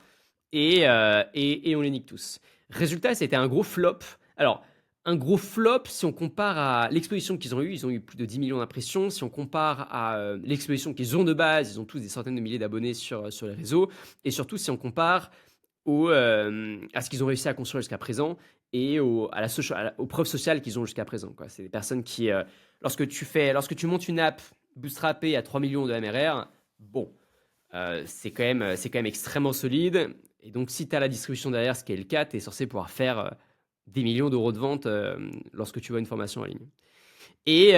et on les nique tous. Résultat, c'était un gros flop. Alors, un gros flop, si on compare à l'exposition qu'ils ont eue, ils ont eu plus de 10 millions d'impressions. Si on compare à l'exposition qu'ils ont de base, ils ont tous des centaines de milliers d'abonnés sur les réseaux. Et surtout, si on compare à ce qu'ils ont réussi à construire jusqu'à présent et aux preuves sociales qu'ils ont jusqu'à présent. Quoi. C'est des personnes qui, lorsque tu montes une app bootstrappée à 3 millions de MRR, bon, c'est quand même extrêmement solide. Et donc, si tu as la distribution derrière, ce qui est le cas, tu es censé pouvoir faire des millions d'euros de vente lorsque tu vois une formation en ligne. Et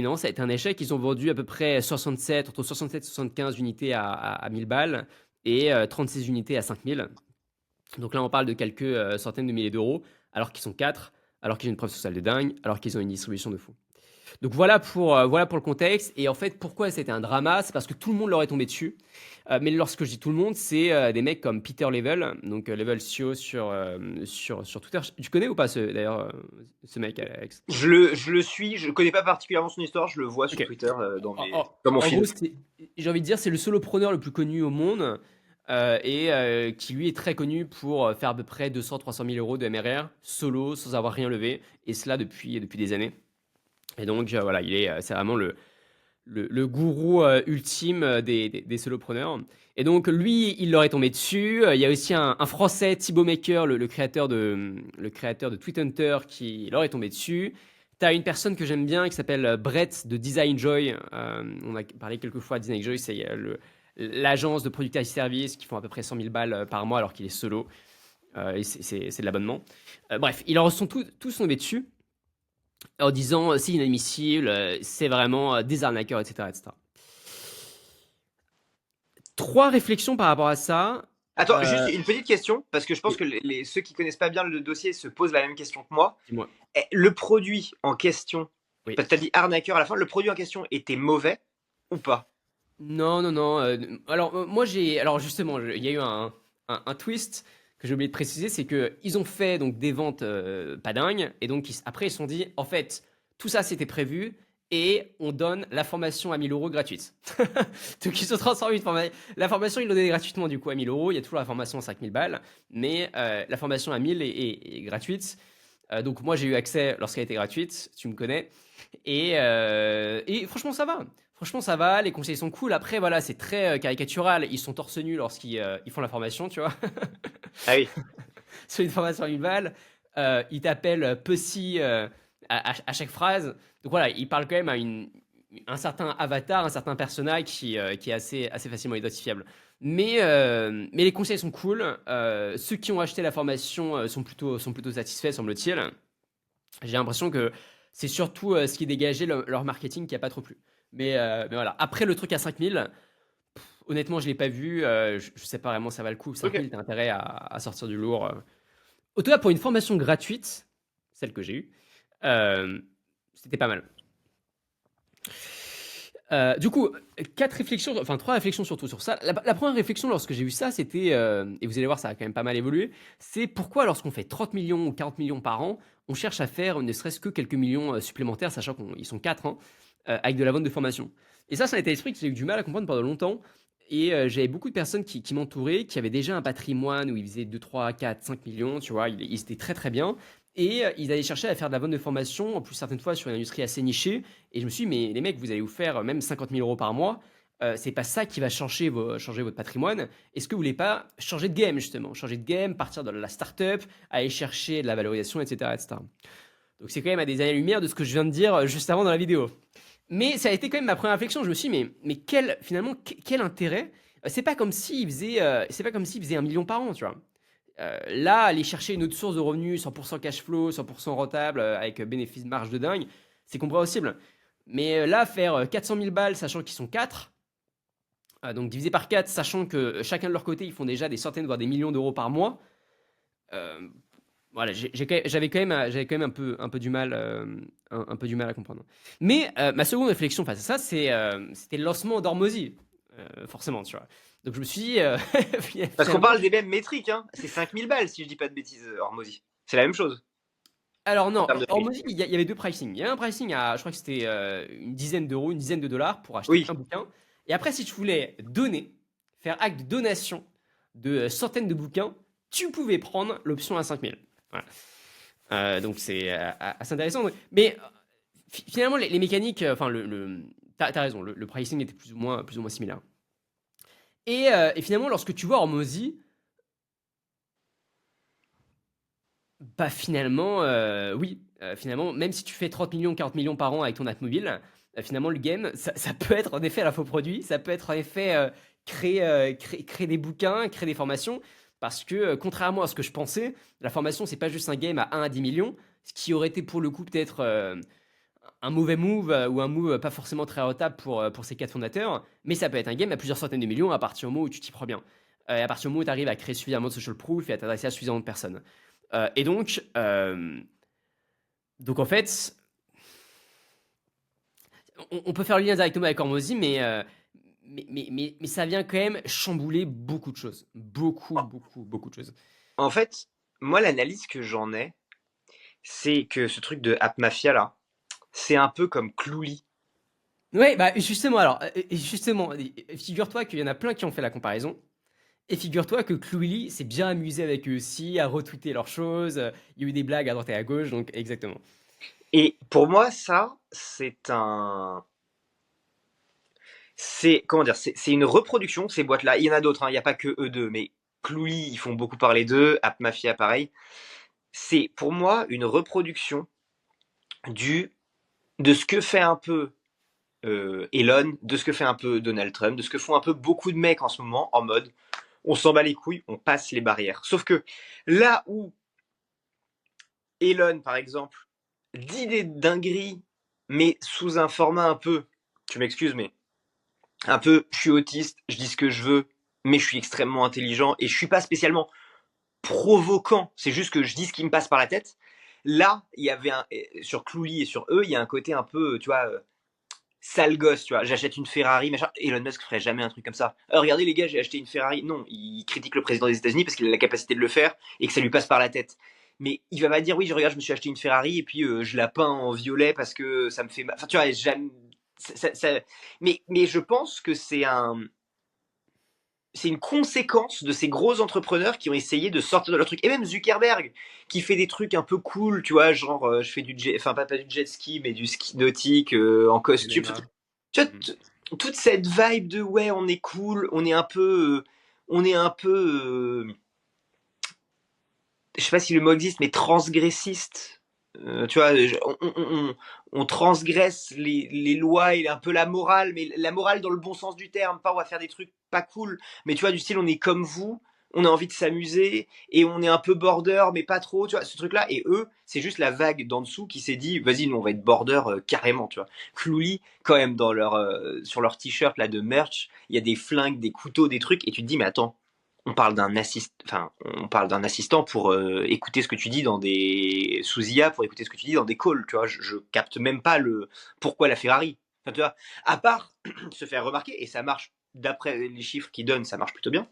non, ça a été un échec. Ils ont vendu à peu près entre 67 et 75 unités à 1000 balles et 36 unités à 5000. Donc là, on parle de quelques centaines de milliers d'euros, alors qu'ils sont 4, alors qu'ils ont une preuve sociale de dingue, alors qu'ils ont une distribution de fou. Donc voilà pour le contexte. Et en fait, pourquoi c'était un drama? C'est parce que tout le monde leur est tombé dessus. Mais lorsque je dis tout le monde, c'est des mecs comme Peter Level, donc Level CEO sur Twitter. Tu connais ou pas d'ailleurs ce mec, Alex? Je le suis, je connais pas particulièrement son histoire, je le vois sur Ok. Twitter En, dans mon en gros, feed. j'ai envie de dire, c'est le solopreneur le plus connu au monde. et qui lui est très connu pour faire à peu près 200-300 000 euros de MRR solo sans avoir rien levé, et cela depuis des années. Et donc voilà, c'est vraiment le gourou ultime des solopreneurs. Et donc lui, il leur est tombé dessus. Il y a aussi un Français, Thibaut Maker, le créateur de Tweet Hunter, qui leur est tombé dessus. T'as une personne que j'aime bien qui s'appelle Brett de Design Joy. On a parlé quelques fois de Design Joy, c'est l'agence de productivity service qui font à peu près 100 000 balles par mois alors qu'il est solo. Et c'est de l'abonnement. Bref, ils leur sont tous tombés dessus en disant c'est inadmissible, c'est vraiment des arnaqueurs, etc., etc. Trois réflexions par rapport à ça. Attends, juste une petite question, parce que je pense Oui, que ceux qui connaissent pas bien le dossier se posent la même question que moi. dis-moi. Le produit en question, Oui. parce que tu as dit arnaqueur à la fin, le produit en question était mauvais ou pas? Non, non, non. Alors, moi, Alors, justement, il y a eu un twist que j'ai oublié de préciser, c'est que ils ont fait donc des ventes pas dingues, et donc après, ils se sont dit, en fait, tout ça, c'était prévu, et on donne la formation à 1000 euros gratuite. Donc, ils se transforment une formation. La formation, ils l'ont donnée gratuitement, du coup, à 1000 euros. Il y a toujours la formation à 5000 balles, mais la formation à 1000 est gratuite. Donc, moi, j'ai eu accès lorsqu'elle était gratuite, tu me connais. Et franchement, ça va. Franchement, ça va. Les conseils sont cool. Après, voilà, c'est très caricatural. Ils sont torse nu lorsqu'ils ils font la formation, tu vois. Ah oui. Sur une formation à une balle. Ils t'appellent Pussy à chaque phrase. Donc voilà, ils parlent quand même à un certain avatar, un certain personnage qui est assez facilement identifiable. Mais les conseils sont cool. Ceux qui ont acheté la formation sont plutôt satisfaits, semble-t-il. J'ai l'impression que c'est surtout ce qui dégageait leur marketing qui a pas trop plu. Mais voilà. Après, le truc à 5000, honnêtement, je l'ai pas vu. Je sais pas vraiment ça va le coup. Ok. 5000, t'as intérêt à sortir du lourd. Au total, pour une formation gratuite, celle que j'ai eue, euh, c'était pas mal. Du coup, trois réflexions surtout sur ça. La première réflexion lorsque j'ai vu ça, c'était, et vous allez voir, ça a quand même pas mal évolué, c'est pourquoi lorsqu'on fait 30 millions ou 40 millions par an, on cherche à faire ne serait-ce que quelques millions supplémentaires, sachant qu'ils sont 4, hein, avec de la vente de formation. Et ça a été l'esprit que j'ai eu du mal à comprendre pendant longtemps. Et j'avais beaucoup de personnes qui m'entouraient, qui avaient déjà un patrimoine où ils faisaient 2, 3, 4, 5 millions, tu vois, ils étaient très très bien. Et ils allaient chercher à faire de la vente de formation, en plus certaines fois sur une industrie assez nichée. Et je me suis dit, mais les mecs, vous allez vous faire même 50 000 euros par mois. C'est pas ça qui va changer votre patrimoine. Est-ce que vous voulez pas changer de game, justement? Changer de game, partir de la startup, aller chercher de la valorisation, etc., etc. Donc c'est quand même à des années-lumière de ce que je viens de dire juste avant dans la vidéo. Mais ça a été quand même ma première réflexion. Je me suis dit, mais finalement, quel intérêt? C'est pas comme s'il faisait, c'est pas comme s'il faisait 1 million par an, tu vois. Là, aller chercher une autre source de revenus, 100% cash flow, 100% rentable, avec bénéfice de marge de dingue, c'est compréhensible. Mais là, faire 400 000 balles, sachant qu'ils sont 4, donc divisé par 4, sachant que chacun de leur côté, ils font déjà des centaines, voire des millions d'euros par mois, euh, voilà, j'avais quand même un peu du mal, un peu du mal à comprendre. Mais ma seconde réflexion face à ça, c'était le lancement d'Hormozy, forcément, tu vois. Donc je me suis dit, Parce qu'on finalement, parle des mêmes métriques, hein. C'est 5000 balles si je dis pas de bêtises, Hormozy. C'est la même chose alors en non, termes de prix. Hormozy, il y avait deux pricing. Il y avait un pricing à, je crois que c'était une dizaine d'euros, une dizaine de dollars pour acheter Oui. un bouquin. Et après, si tu voulais donner, faire acte de donation de centaines de bouquins, tu pouvais prendre l'option à 5000. Voilà. Donc c'est assez intéressant. Mais finalement, les mécaniques, enfin, t'as raison, le pricing était plus ou moins similaire. Et finalement, lorsque tu vois Hormozy, bah finalement, oui. Finalement, même si tu fais 30 millions, 40 millions par an avec ton app mobile, finalement, le game, ça peut être en effet un faux produit, ça peut être en effet créer des bouquins, créer des formations, parce que contrairement à ce que je pensais, la formation, c'est pas juste un game à 1 à 10 millions, ce qui aurait été pour le coup peut-être un mauvais move ou un move pas forcément très rentable pour ces quatre fondateurs, mais ça peut être un game à plusieurs centaines de millions à partir du moment où tu t'y prends bien. À partir du moment où tu arrives à créer suffisamment de social proof et à t'adresser à suffisamment de personnes. Et donc en fait, on peut faire le lien directement avec Hormozy, mais ça vient quand même chambouler beaucoup de choses. Beaucoup, En beaucoup, beaucoup de choses. en fait, moi, l'analyse que j'en ai, c'est que ce truc de App Mafia là, c'est un peu comme Clouli. Ouais, bah justement, alors, justement, figure-toi qu'il y en a plein qui ont fait la comparaison. Et figure-toi que Clouily s'est bien amusé avec eux aussi, à retweeter leurs choses. Il y a eu des blagues à droite et à gauche, donc exactement. Et pour moi, ça, c'est comment dire, c'est une reproduction ces boîtes-là. Il y en a d'autres, hein, il n'y a pas que eux deux, mais Clouy, ils font beaucoup parler d'eux, App Mafia, pareil. C'est pour moi une reproduction du de ce que fait un peu Elon, de ce que fait un peu Donald Trump, de ce que font un peu beaucoup de mecs en ce moment, en mode on s'en bat les couilles, on passe les barrières. Sauf que là où Elon, par exemple, dit des dingueries, mais sous un format un peu, tu m'excuses, mais un peu, je suis autiste, je dis ce que je veux, mais je suis extrêmement intelligent et je suis pas spécialement provoquant, c'est juste que je dis ce qui me passe par la tête. Là, il y avait sur Clouy et sur eux, il y a un côté un peu, tu vois, sale gosse, tu vois. J'achète une Ferrari, machin. Elon Musk ferait jamais un truc comme ça. Regardez les gars, j'ai acheté une Ferrari. Non, il critique le président des États-Unis parce qu'il a la capacité de le faire et que ça lui passe par la tête. Mais il va pas dire oui, je regarde, je me suis acheté une Ferrari et puis je la peins en violet parce que ça me fait mal. Enfin, tu vois, jamais. Mais je pense que c'est une conséquence de ces gros entrepreneurs qui ont essayé de sortir de leur truc. Et même Zuckerberg, qui fait des trucs un peu cool, tu vois, genre je fais du jet, enfin pas du jet ski, mais du ski nautique en costume. MMA. Tu vois, Mm. toute cette vibe de ouais, on est cool, on est un peu, je sais pas si le mot existe, mais transgressiste. Tu vois, on transgresse les lois et un peu la morale, mais la morale dans le bon sens du terme. Pas on va faire des trucs pas cool, mais tu vois, du style on est comme vous, on a envie de s'amuser et on est un peu border, mais pas trop, tu vois, ce truc-là. Et eux, c'est juste la vague d'en dessous qui s'est dit, vas-y, nous on va être border carrément, tu vois. Clouly, quand même, sur leur t-shirt là de merch, il y a des flingues, des couteaux, des trucs, et tu te dis, mais attends, on parle d'un assistant pour écouter ce que tu dis dans des sous IA, pour écouter ce que tu dis dans des calls, tu vois. Je capte même pas le pourquoi la Ferrari. Enfin, tu vois, à part se faire remarquer et ça marche d'après les chiffres qu'ils donnent, ça marche plutôt bien.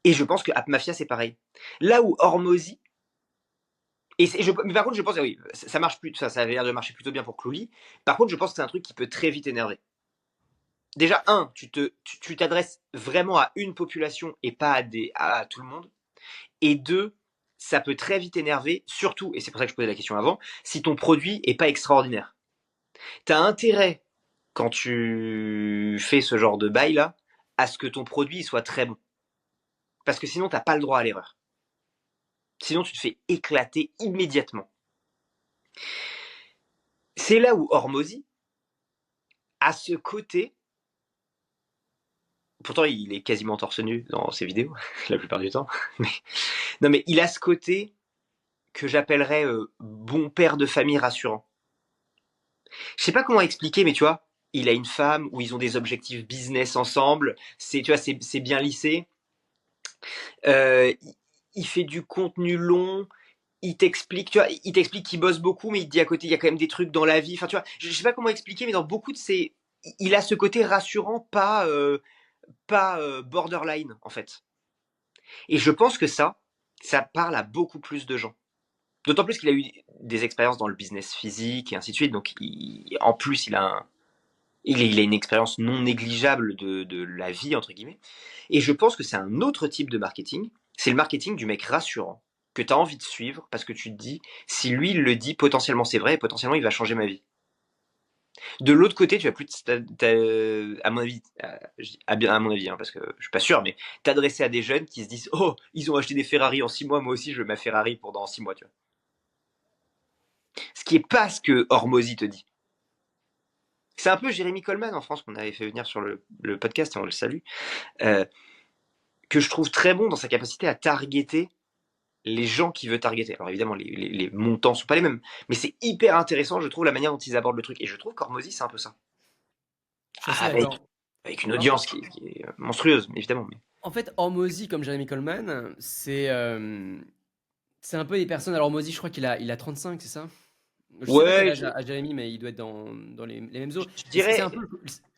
Et je pense que App Mafia c'est pareil. Là où Hormozy mais par contre, je pense que oui, ça marche plus, ça avait l'air de marcher plutôt bien pour Clouly. Par contre, je pense que c'est un truc qui peut très vite énerver. Déjà, tu t'adresses vraiment à une population et pas à tout le monde. Et deux, ça peut très vite énerver, surtout, et c'est pour ça que je posais la question avant, si ton produit est pas extraordinaire. T'as intérêt, quand tu fais ce genre de bail là, à ce que ton produit soit très bon. Parce que sinon, t'as pas le droit à l'erreur. Sinon, tu te fais éclater immédiatement. C'est là où Hormozy a ce côté. Pourtant, il est quasiment torse nu dans ses vidéos, la plupart du temps. Mais, non, mais il a ce côté que j'appellerais bon père de famille rassurant. Je sais pas comment expliquer, mais tu vois, il a une femme où ils ont des objectifs business ensemble. Tu vois, c'est bien lissé. Il fait du contenu long. Tu vois, il t'explique qu'il bosse beaucoup, mais il te dit à côté, il y a quand même des trucs dans la vie. Enfin, tu vois, je sais pas comment expliquer, mais dans beaucoup de ces, il a ce côté rassurant, pas borderline en fait. Et je pense que ça parle à beaucoup plus de gens. D'autant plus qu'il a eu des expériences dans le business physique et ainsi de suite. Donc, en plus, il a une expérience non négligeable de la vie, entre guillemets. Et je pense que c'est un autre type de marketing. C'est le marketing du mec rassurant, que tu as envie de suivre parce que tu te dis, si lui il le dit, potentiellement c'est vrai et potentiellement il va changer ma vie. De l'autre côté, tu vas plus, à mon avis, à mon avis, hein, parce que je suis pas sûr, mais t'adresser à des jeunes qui se disent, oh, ils ont acheté des Ferrari en 6 mois, moi aussi je veux ma Ferrari pendant 6 mois, tu vois. Ce qui est pas ce que Hormozy te dit. C'est un peu Jérémy Coleman en France qu'on avait fait venir sur le podcast et on le salue, euh, que je trouve très bon dans sa capacité à targeter les gens qu'il veut targeter. Alors évidemment, les montants sont pas les mêmes, mais c'est hyper intéressant, je trouve, la manière dont ils abordent le truc. Et je trouve qu'Hormozy, c'est un peu ça. Je suis assez Avec, d'accord. avec une En, audience qui est monstrueuse, évidemment. Mais... en fait, Hormozy, comme Jeremy Coleman, c'est un peu des personnes. Alors, Hormozy, je crois qu'il a 35, c'est ça? Je sais pas quel Ouais, âge a Jeremy, mais il doit être dans les mêmes eaux. je Et c'est un dirais, peu.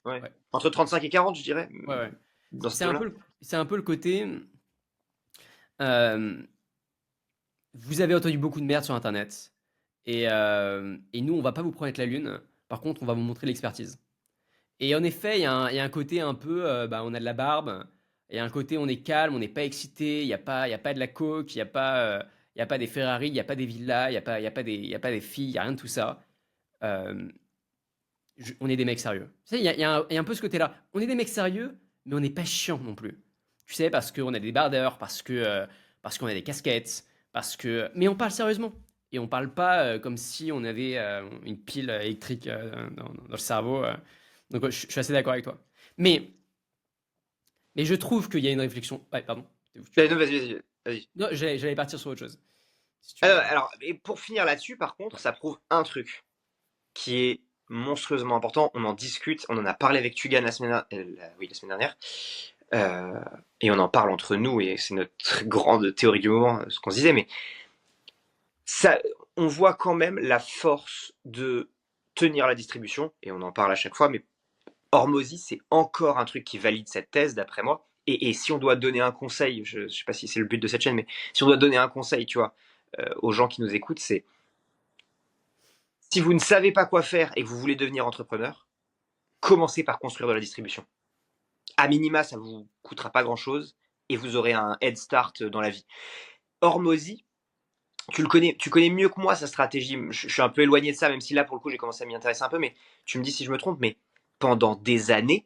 ouais, Ouais, entre 35 et 40, je dirais, ouais, ouais. dans C'est cette un eau-là. peu, c'est un peu le côté. euh, Vous avez entendu beaucoup de merde sur Internet. Et nous, on va pas vous promettre la lune. Par contre, on va vous montrer l'expertise. Et en effet, il y a un côté un peu, bah, on a de la barbe, Il y a un côté, on est calme, on n'est pas excité, il y a pas de la coke, il y a pas des Ferrari, il y a pas des villas, il y a pas des filles, il y a rien de tout ça. Euh, on est des mecs sérieux. Tu sais, il y a un peu ce côté-là. On est des mecs sérieux, mais on n'est pas chiant non plus. Tu sais, parce qu'on a des bardeurs, parce qu'on a des casquettes, mais on parle sérieusement. Et on parle pas comme si on avait une pile électrique dans le cerveau. Donc, je suis assez d'accord avec toi. Mais, mais je trouve qu'il y a une réflexion. Ouais, pardon. Non, vas-y, vas-y. Non, j'allais partir sur autre chose. Si tu veux. Alors, et pour finir là-dessus, par contre, ça prouve un truc qui est monstrueusement important. On en discute, on en a parlé avec Tugan la semaine dernière, euh, et on en parle entre nous, et c'est notre grande théorie du moment, ce qu'on se disait, mais ça, on voit quand même la force de tenir la distribution, et on en parle à chaque fois, mais Hormozy, c'est encore un truc qui valide cette thèse, d'après moi. Et si on doit donner un conseil, je ne sais pas si c'est le but de cette chaîne, mais si on doit donner un conseil, tu vois, aux gens qui nous écoutent, c'est si vous ne savez pas quoi faire et que vous voulez devenir entrepreneur, commencez par construire de la distribution. À minima, ça vous coûtera pas grand-chose et vous aurez un head start dans la vie. Hormozy, tu connais mieux que moi sa stratégie. Je suis un peu éloigné de ça, même si là, pour le coup, j'ai commencé à m'y intéresser un peu, mais tu me dis si je me trompe, mais pendant des années,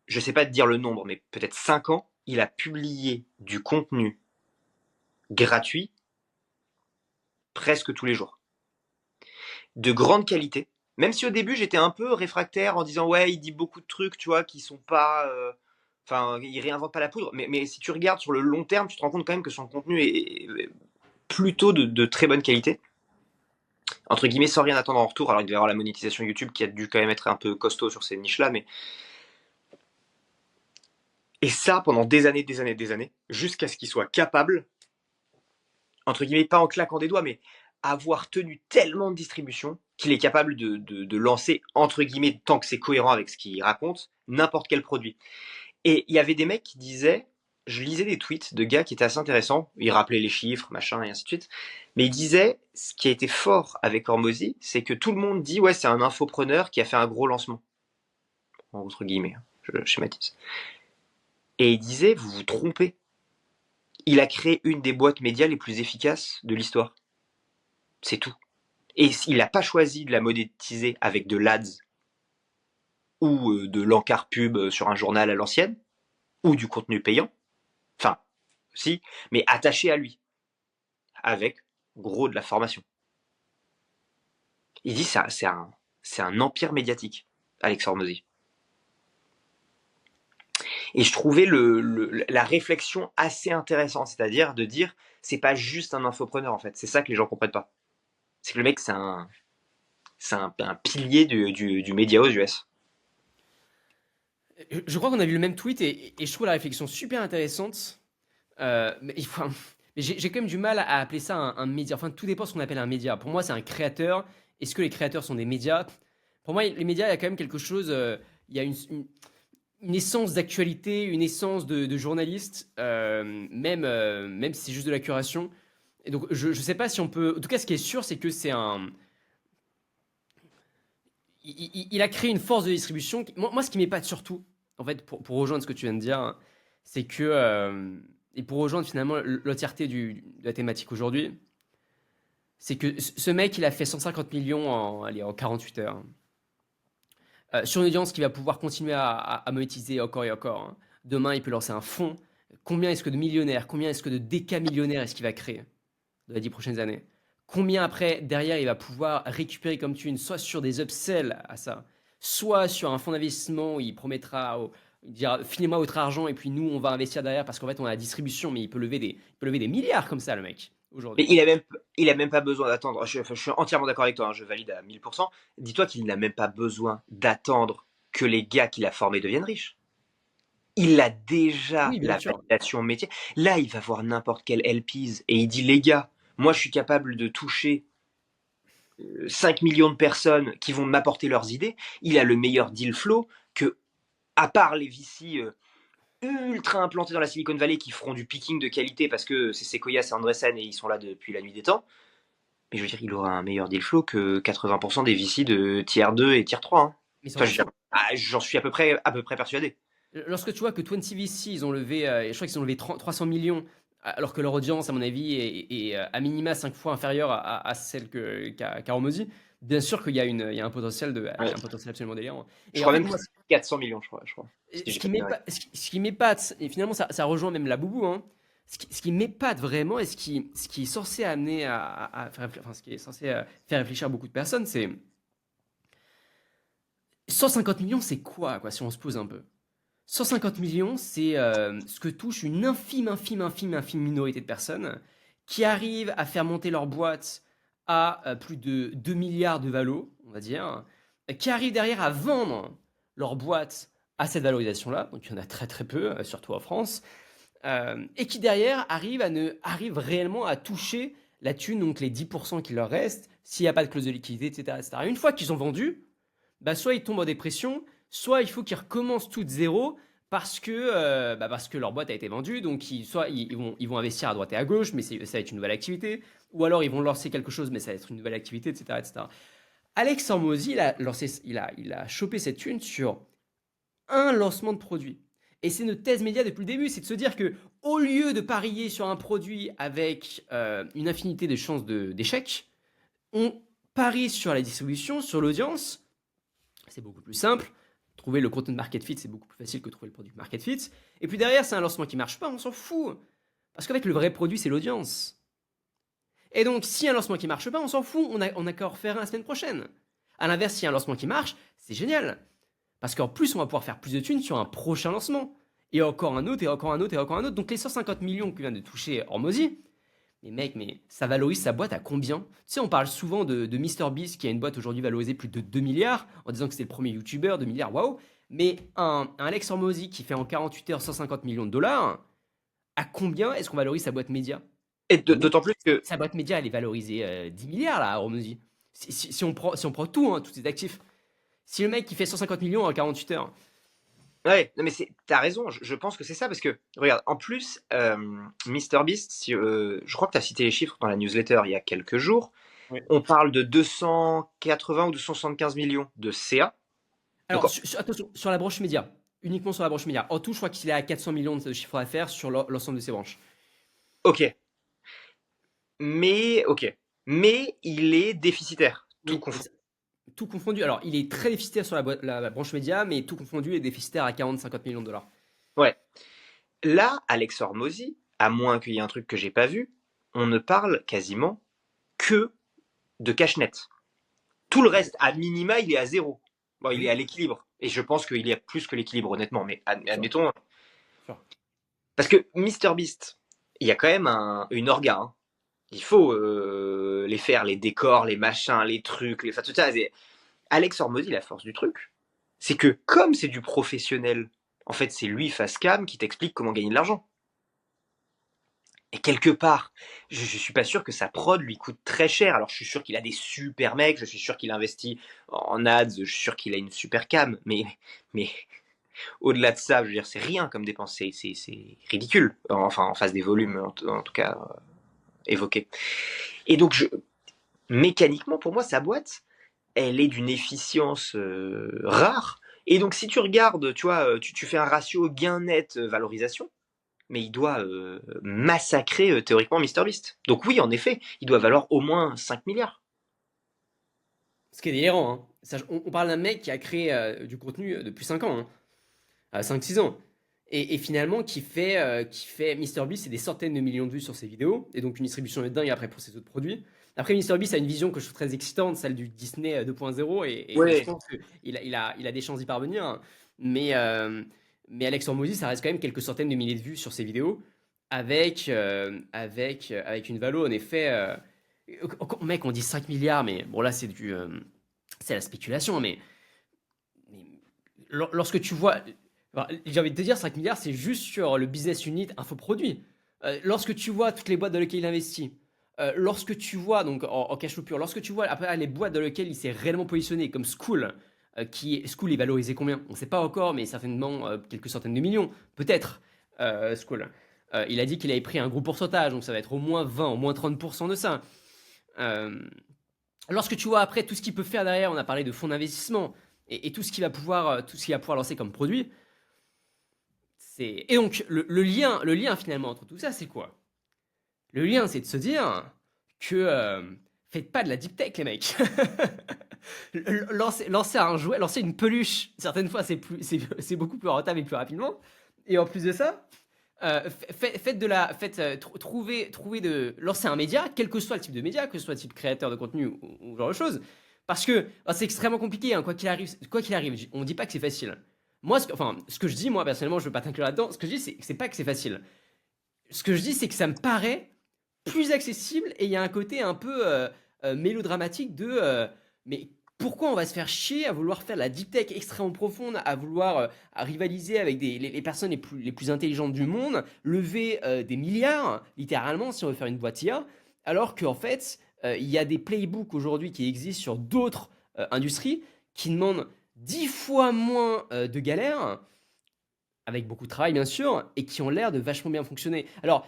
je sais pas te dire le nombre, mais peut-être 5 ans, il a publié du contenu gratuit presque tous les jours. De grande qualité, même si au début j'étais un peu réfractaire en disant ouais, il dit beaucoup de trucs, tu vois, qui sont pas. Enfin, il réinvente pas la poudre, mais si tu regardes sur le long terme, tu te rends compte quand même que son contenu est plutôt de très bonne qualité. Entre guillemets, sans rien attendre en retour. Alors il devait y avoir la monétisation YouTube qui a dû quand même être un peu costaud sur ces niches-là, mais. Et ça pendant des années, des années, des années, jusqu'à ce qu'il soit capable, entre guillemets, pas en claquant des doigts, mais avoir tenu tellement de distribution qu'il est capable de lancer, entre guillemets, tant que c'est cohérent avec ce qu'il raconte, n'importe quel produit. Et il y avait des mecs qui disaient, je lisais des tweets de gars qui étaient assez intéressants, ils rappelaient les chiffres, machin, et ainsi de suite, mais ils disaient, ce qui a été fort avec Hormozy, c'est que tout le monde dit, ouais, c'est un infopreneur qui a fait un gros lancement. Entre guillemets, je schématise. Et il disait, vous vous trompez. Il a créé une des boîtes médias les plus efficaces de l'histoire. C'est tout. Et il n'a pas choisi de la monétiser avec de l'ADS ou de l'encart pub sur un journal à l'ancienne, ou du contenu payant. Enfin, si, mais attaché à lui, avec gros de la formation. Il dit ça, c'est un empire médiatique, Alex Hormozy. Et je trouvais la réflexion assez intéressante, c'est-à-dire de dire, c'est pas juste un infopreneur en fait, c'est ça que les gens comprennent pas. C'est que le mec, c'est un pilier du média aux US. Je crois qu'on a vu le même tweet et je trouve la réflexion super intéressante. Mais mais j'ai quand même du mal à appeler ça un média. Enfin, tout dépend de ce qu'on appelle un média. Pour moi, c'est un créateur. Est-ce que les créateurs sont des médias? Pour moi, les médias, il y a quand même quelque chose. Il y a une essence d'actualité, une essence de journaliste, même si c'est juste de la curation. Et donc, je ne sais pas si on peut. En tout cas, ce qui est sûr, c'est que c'est un. Il a créé une force de distribution. Moi, ce qui m'épate surtout, en fait, pour rejoindre ce que tu viens de dire, hein, c'est que, et pour rejoindre finalement l'entièreté de la thématique aujourd'hui, c'est que ce mec, il a fait 150 millions allez, en 48 heures. Sur une audience qui va pouvoir continuer à monétiser encore et encore, hein. Demain, il peut lancer un fonds. Combien est-ce que de millionnaires, combien est-ce que de décamillionnaires est-ce qu'il va créer dans les 10 prochaines années? Combien après, derrière, il va pouvoir récupérer comme thune, soit sur des upsells à ça, soit sur un fonds d'investissement où il promettra, il dira filez-moi votre argent et puis nous, on va investir derrière parce qu'en fait, on a la distribution, mais il peut lever des milliards comme ça, le mec, Mais aujourd'hui. il a même pas besoin d'attendre. Je suis entièrement d'accord avec toi, hein, je valide à 1000%. Dis-toi qu'il n'a même pas besoin d'attendre que les gars qu'il a formés deviennent riches. Il a déjà Oui, bien la sûr. validation métier. Là, il va voir n'importe quel LPs et il dit les gars, moi je suis capable de toucher 5 millions de personnes qui vont m'apporter leurs idées. Il a le meilleur deal flow que, à part les VC ultra implantés dans la Silicon Valley qui feront du picking de qualité parce que c'est Sequoia, c'est Andreessen et ils sont là depuis la nuit des temps. Mais je veux dire, il aura un meilleur deal flow que 80% des VC de tier 2 et tier 3. Hein. Mais ça, on Enfin, s'en fout. j'en suis à peu près persuadé. Lorsque tu vois que 20VC, ils ont levé, je crois qu'ils ont levé 300 millions, alors que leur audience, à mon avis, est, à minima 5 fois inférieure à celle qu'a Hormozy, bien sûr il y a un potentiel, Ouais. un potentiel absolument délirant. Je Et en crois fait, même que moi, c'est 400 millions, je crois. Si ce j'ai qui pas de conneries. m'épate, ce qui m'épate, et finalement ça rejoint même la boubou, hein, ce qui m'épate vraiment et ce qui est censé amener à faire, enfin, ce qui est censé faire réfléchir beaucoup de personnes, c'est 150 millions, c'est quoi, si on se pose un peu? 150 millions, c'est ce que touche une infime minorité de personnes qui arrivent à faire monter leur boîte à plus de 2 milliards de valo, on va dire, qui arrivent derrière à vendre leur boîte à cette valorisation-là, donc il y en a très très peu, surtout en France, et qui derrière arrivent réellement à toucher la thune, donc les 10% qui leur restent, s'il n'y a pas de clause de liquidité, etc., etc. Une fois qu'ils ont vendu, bah, soit ils tombent en dépression, soit il faut qu'ils recommencent tout de zéro parce que leur boîte a été vendue, donc soit ils vont investir à droite et à gauche, mais ça va être une nouvelle activité, ou alors ils vont lancer quelque chose, mais ça va être une nouvelle activité, etc. etc. Alex Hormozy, il a chopé cette thune sur un lancement de produit. Et c'est notre thèse média depuis le début, c'est de se dire que au lieu de parier sur un produit avec une infinité de chances d'échec, on parie sur la distribution, sur l'audience, c'est beaucoup plus simple. Trouver le content market fit, c'est beaucoup plus facile que trouver le produit market fit. Et puis derrière, c'est un lancement qui marche pas, on s'en fout. Parce qu'en fait, le vrai produit, c'est l'audience. Et donc, si un lancement qui marche pas, on s'en fout, on a qu'à en refaire un la semaine prochaine. À l'inverse, si un lancement qui marche, c'est génial. Parce qu'en plus, on va pouvoir faire plus de thunes sur un prochain lancement. Et encore un autre, et encore un autre, et encore un autre. Donc les 150 millions que vient de toucher Hormozy, mais mec, mais ça valorise sa boîte à combien? Tu sais, on parle souvent de MrBeast qui a une boîte aujourd'hui valorisée plus de 2 milliards, en disant que c'est le premier YouTuber, 2 milliards, waouh. Mais un Alex Hormozy qui fait en 48 heures 150 millions de dollars, à combien est-ce qu'on valorise sa boîte média? Et Mais mec, d'autant plus que, sa boîte média, elle est valorisée 10 milliards là, Hormozy. Si on prend tout, hein, tous ses actifs. Si le mec qui fait 150 millions en 48 heures, ouais, non mais t'as raison, je pense que c'est ça parce que, regarde, en plus, MrBeast, je crois que t'as cité les chiffres dans la newsletter il y a quelques jours, oui. on parle de 280 ou 275 millions de CA. Donc, Alors, attention, sur la branche média, uniquement sur la branche média. En tout, je crois qu'il est à 400 millions de chiffre d'affaires sur l'ensemble de ses branches. ok, ok, mais il est déficitaire, tout Oui, confondu. tout confondu. Alors, il est très déficitaire sur la branche média, mais tout confondu, il est déficitaire à 40-50 millions de dollars. Ouais. Là, Alex Hormozy, à moins qu'il y ait un truc que j'ai pas vu, on ne parle quasiment que de cash net. Tout le reste, à minima, il est à zéro. Bon, il est à Oui, l'équilibre. Et je pense qu'il y a plus que l'équilibre, honnêtement. Mais sûr, admettons. sûr. Parce que MrBeast, il y a quand même une orga. Hein. Il faut les faire, les décors, les machins, les trucs, enfin, tout ça. Alex Hormozy, la force du truc, c'est que comme c'est du professionnel, en fait, c'est lui face cam qui t'explique comment gagner de l'argent. Et quelque part, je suis pas sûr que sa prod lui coûte très cher. Alors je suis sûr qu'il a des super mecs, je suis sûr qu'il investit en ads, je suis sûr qu'il a une super cam, mais au-delà de ça, je veux dire, c'est rien comme dépense, c'est ridicule. Enfin, en face des volumes, en tout cas, évoqués. Et donc, mécaniquement, pour moi, sa boîte, elle est d'une efficience rare. Et donc, si tu regardes, tu vois, tu fais un ratio gain net valorisation, mais il doit massacrer théoriquement MrBeast. Donc oui, en effet, il doit valoir au moins 5 milliards. Ce qui est délirant, hein. On parle d'un mec qui a créé du contenu depuis 5 ans, hein, 5-6 ans. Et finalement, qui fait MrBeast, c'est des centaines de millions de vues sur ses vidéos, et donc une distribution de dingue après pour ses autres produits. Après, MrBeast a une vision que je trouve très excitante, celle du Disney 2.0, et je Ouais. pense qu'il a des chances d'y parvenir, hein. Mais, euh, mais Alex Hormozy, ça reste quand même quelques centaines de milliers de vues sur ses vidéos, avec une valo, en effet. Mec, on dit 5 milliards, mais bon, là, c'est la spéculation, mais lorsque tu vois, enfin, j'ai envie de te dire, 5 milliards, c'est juste sur le business unit infoproduit. Lorsque tu vois toutes les boîtes dans lesquelles il investit, lorsque tu vois, donc en cash flow pur, lorsque tu vois après les boîtes dans lesquelles il s'est réellement positionné, comme School, School est valorisé combien? On ne sait pas encore, mais certainement quelques centaines de millions, peut-être, School. Il a dit qu'il avait pris un gros pourcentage, donc ça va être au moins 20, au moins 30% de ça. Euh, Lorsque tu vois après tout ce qu'il peut faire derrière, on a parlé de fonds d'investissement et tout ce qu'il va pouvoir lancer comme produit. Et donc, le lien finalement entre tout ça, c'est quoi? Le lien, c'est de se dire que faites pas de la deep tech, les mecs. Lancer un jouet, lancer une peluche, certaines fois, c'est beaucoup plus rentable et plus rapidement. Et en plus de ça, lancer un média, quel que soit le type de média, que ce soit le type créateur de contenu ou genre de choses. Parce que c'est extrêmement compliqué, hein, quoi qu'il arrive. On dit pas que c'est facile. Moi, ce que je dis, moi, personnellement, je veux pas t'inclure là-dedans. Ce que je dis, c'est pas que c'est facile. Ce que je dis, c'est que ça me paraît plus accessible et il y a un côté un peu mélodramatique mais pourquoi on va se faire chier à vouloir faire la deep tech extrêmement profonde, à vouloir à rivaliser avec les personnes les plus intelligentes du monde, lever des milliards, littéralement, si on veut faire une boîte IA, alors qu'en fait, il y a des playbooks aujourd'hui qui existent sur d'autres industries qui demandent 10 fois moins de galères, avec beaucoup de travail bien sûr, et qui ont l'air de vachement bien fonctionner. Alors,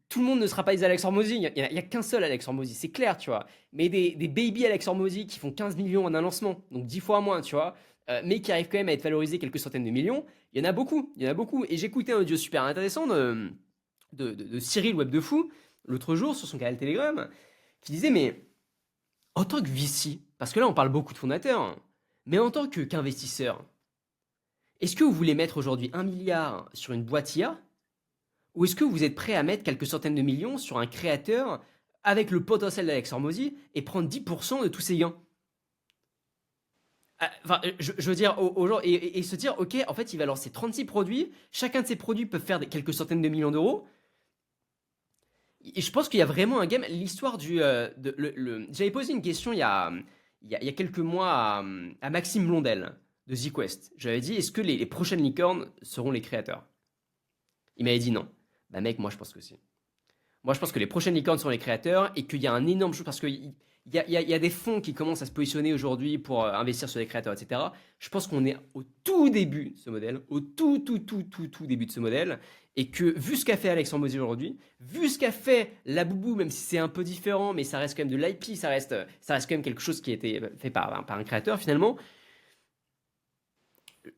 tout le monde ne sera pas des Alex Hormozy. Il y a qu'un seul Alex Hormozy, c'est clair, tu vois. Mais des baby Alex Hormozy qui font 15 millions en un lancement, donc 10 fois moins, tu vois, mais qui arrivent quand même à être valorisés quelques centaines de millions, il y en a beaucoup. Il y en a beaucoup. Et j'écoutais un audio super intéressant de Cyril Web de Fou l'autre jour sur son canal Telegram qui disait, mais en tant que VC, parce que là on parle beaucoup de fondateurs, hein, mais en tant qu'investisseur, est-ce que vous voulez mettre aujourd'hui 1 milliard sur une boîte IA ou est-ce que vous êtes prêt à mettre quelques centaines de millions sur un créateur avec le potentiel d'Alex Hormozy et prendre 10% de tous ses gains? Enfin, je veux dire, aux gens, et se dire, ok, en fait, il va lancer 36 produits, chacun de ces produits peut faire quelques centaines de millions d'euros. Et je pense qu'il y a vraiment un game. L'histoire J'avais posé une question il y a quelques mois à Maxime Blondel de ZQuest. J'avais dit, est-ce que les prochaines licornes seront les créateurs? Il m'avait dit non. Bah mec, moi je pense que si. Moi je pense que les prochaines licornes sont les créateurs et qu'il y a un énorme jeu parce qu'il y a des fonds qui commencent à se positionner aujourd'hui pour investir sur les créateurs, etc. Je pense qu'on est au tout début de ce modèle, au tout début de ce modèle, et que vu ce qu'a fait Alex Hormozy aujourd'hui, vu ce qu'a fait la Boubou, même si c'est un peu différent, mais ça reste quand même de l'IP, ça reste quand même quelque chose qui a été fait par un créateur finalement.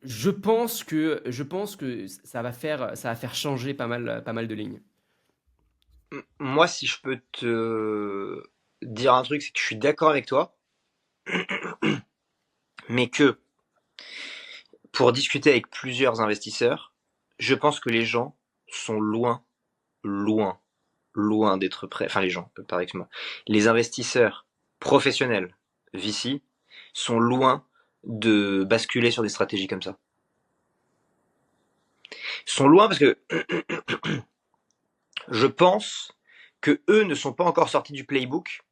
Je pense que ça va faire changer pas mal de lignes. Moi, si je peux te dire un truc, c'est que je suis d'accord avec toi, mais que pour discuter avec plusieurs investisseurs, je pense que les gens sont loin, loin, loin d'être prêts. Enfin, les gens, pardon, excuse-moi. Les investisseurs professionnels, VC, sont loin de basculer sur des stratégies comme ça. Ils sont loin parce que je pense que eux ne sont pas encore sortis du playbook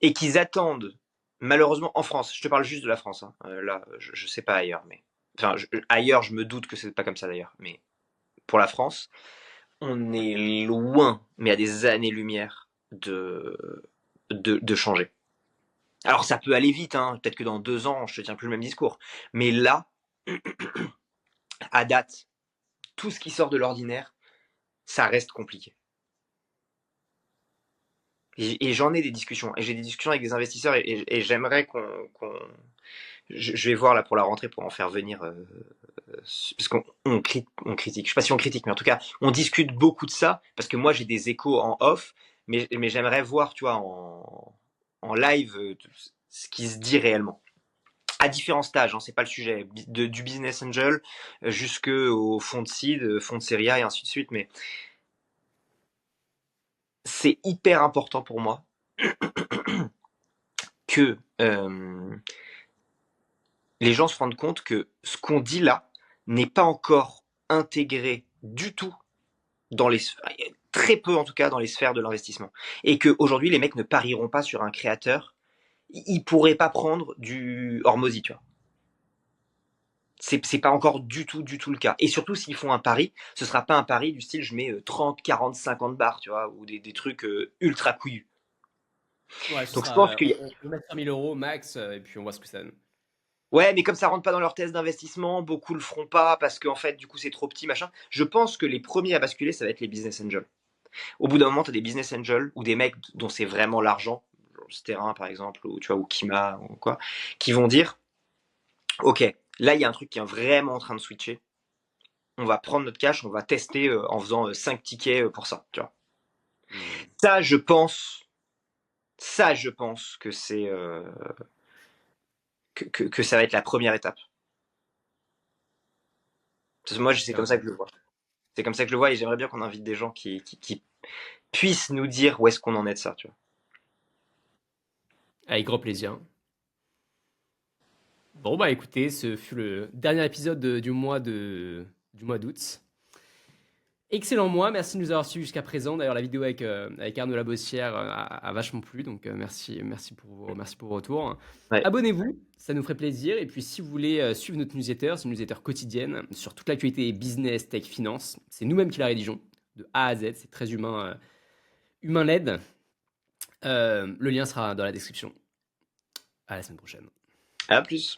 et qu'ils attendent, malheureusement en France, je te parle juste de la France, hein. Là je sais pas ailleurs, mais enfin ailleurs je me doute que c'est pas comme ça d'ailleurs, mais pour la France, on est loin, mais à des années-lumière de changer. Alors ça peut aller vite, hein. Peut-être que dans 2 ans je te tiens plus le même discours, mais là, à date, tout ce qui sort de l'ordinaire, ça reste compliqué. Et j'en ai des discussions, et j'ai des discussions avec des investisseurs, et j'aimerais je vais voir là pour la rentrée pour en faire venir, parce qu'on critique, je sais pas si on critique, mais en tout cas, on discute beaucoup de ça, parce que moi j'ai des échos en off, mais j'aimerais voir, tu vois, en live, ce qui se dit réellement. À différents stages, hein, c'est pas le sujet, du business angel jusqu'au fonds de seed, fonds de série A et ainsi de suite, mais c'est hyper important pour moi que les gens se rendent compte que ce qu'on dit là n'est pas encore intégré du tout dans les très peu en tout cas dans les sphères de l'investissement, et que aujourd'hui les mecs ne parieront pas sur un créateur, ils pourraient pas prendre du Hormozy, tu vois. C'est pas encore du tout le cas, et surtout s'ils font un pari, ce sera pas un pari du style je mets 30 40 50 bars, tu vois, ou des trucs ultra couillus. Ouais, ce Donc je sera. pense qu'il y a... On peut mettre 5000 euros max, et puis on voit ce que ça donne. Ouais, mais comme ça rentre pas dans leur thèse d'investissement, beaucoup le feront pas parce qu'en fait, du coup, c'est trop petit, machin. Je pense que les premiers à basculer, ça va être les business angels. Au bout d'un moment, tu as des business angels ou des mecs dont c'est vraiment l'argent, Sterling par exemple, ou tu vois, ou Kima ou quoi, qui vont dire, ok, là il y a un truc qui est vraiment en train de switcher. on va prendre notre cash, on va tester en faisant 5 tickets pour ça, tu vois. Hmm. Ça, je pense que c'est que ça va être la première étape. Parce que moi, c'est comme ça que je le vois. C'est comme ça que je le vois et j'aimerais bien qu'on invite des gens qui puissent nous dire où est-ce qu'on en est de ça, tu vois. Avec grand plaisir. Bon, bah écoutez, ce fut le dernier épisode du mois d'août. Excellent mois, merci de nous avoir suivis jusqu'à présent. D'ailleurs, la vidéo avec Arnaud Labossière a vachement plu, donc merci pour vos retours. Ouais. Abonnez-vous, ça nous ferait plaisir. Et puis, si vous voulez suivre notre newsletter, c'est une newsletter quotidienne sur toute l'actualité business, tech, finance. C'est nous-mêmes qui la rédigeons, de A à Z. C'est très humain, humain-led. Le lien sera dans la description. À la semaine prochaine. À plus.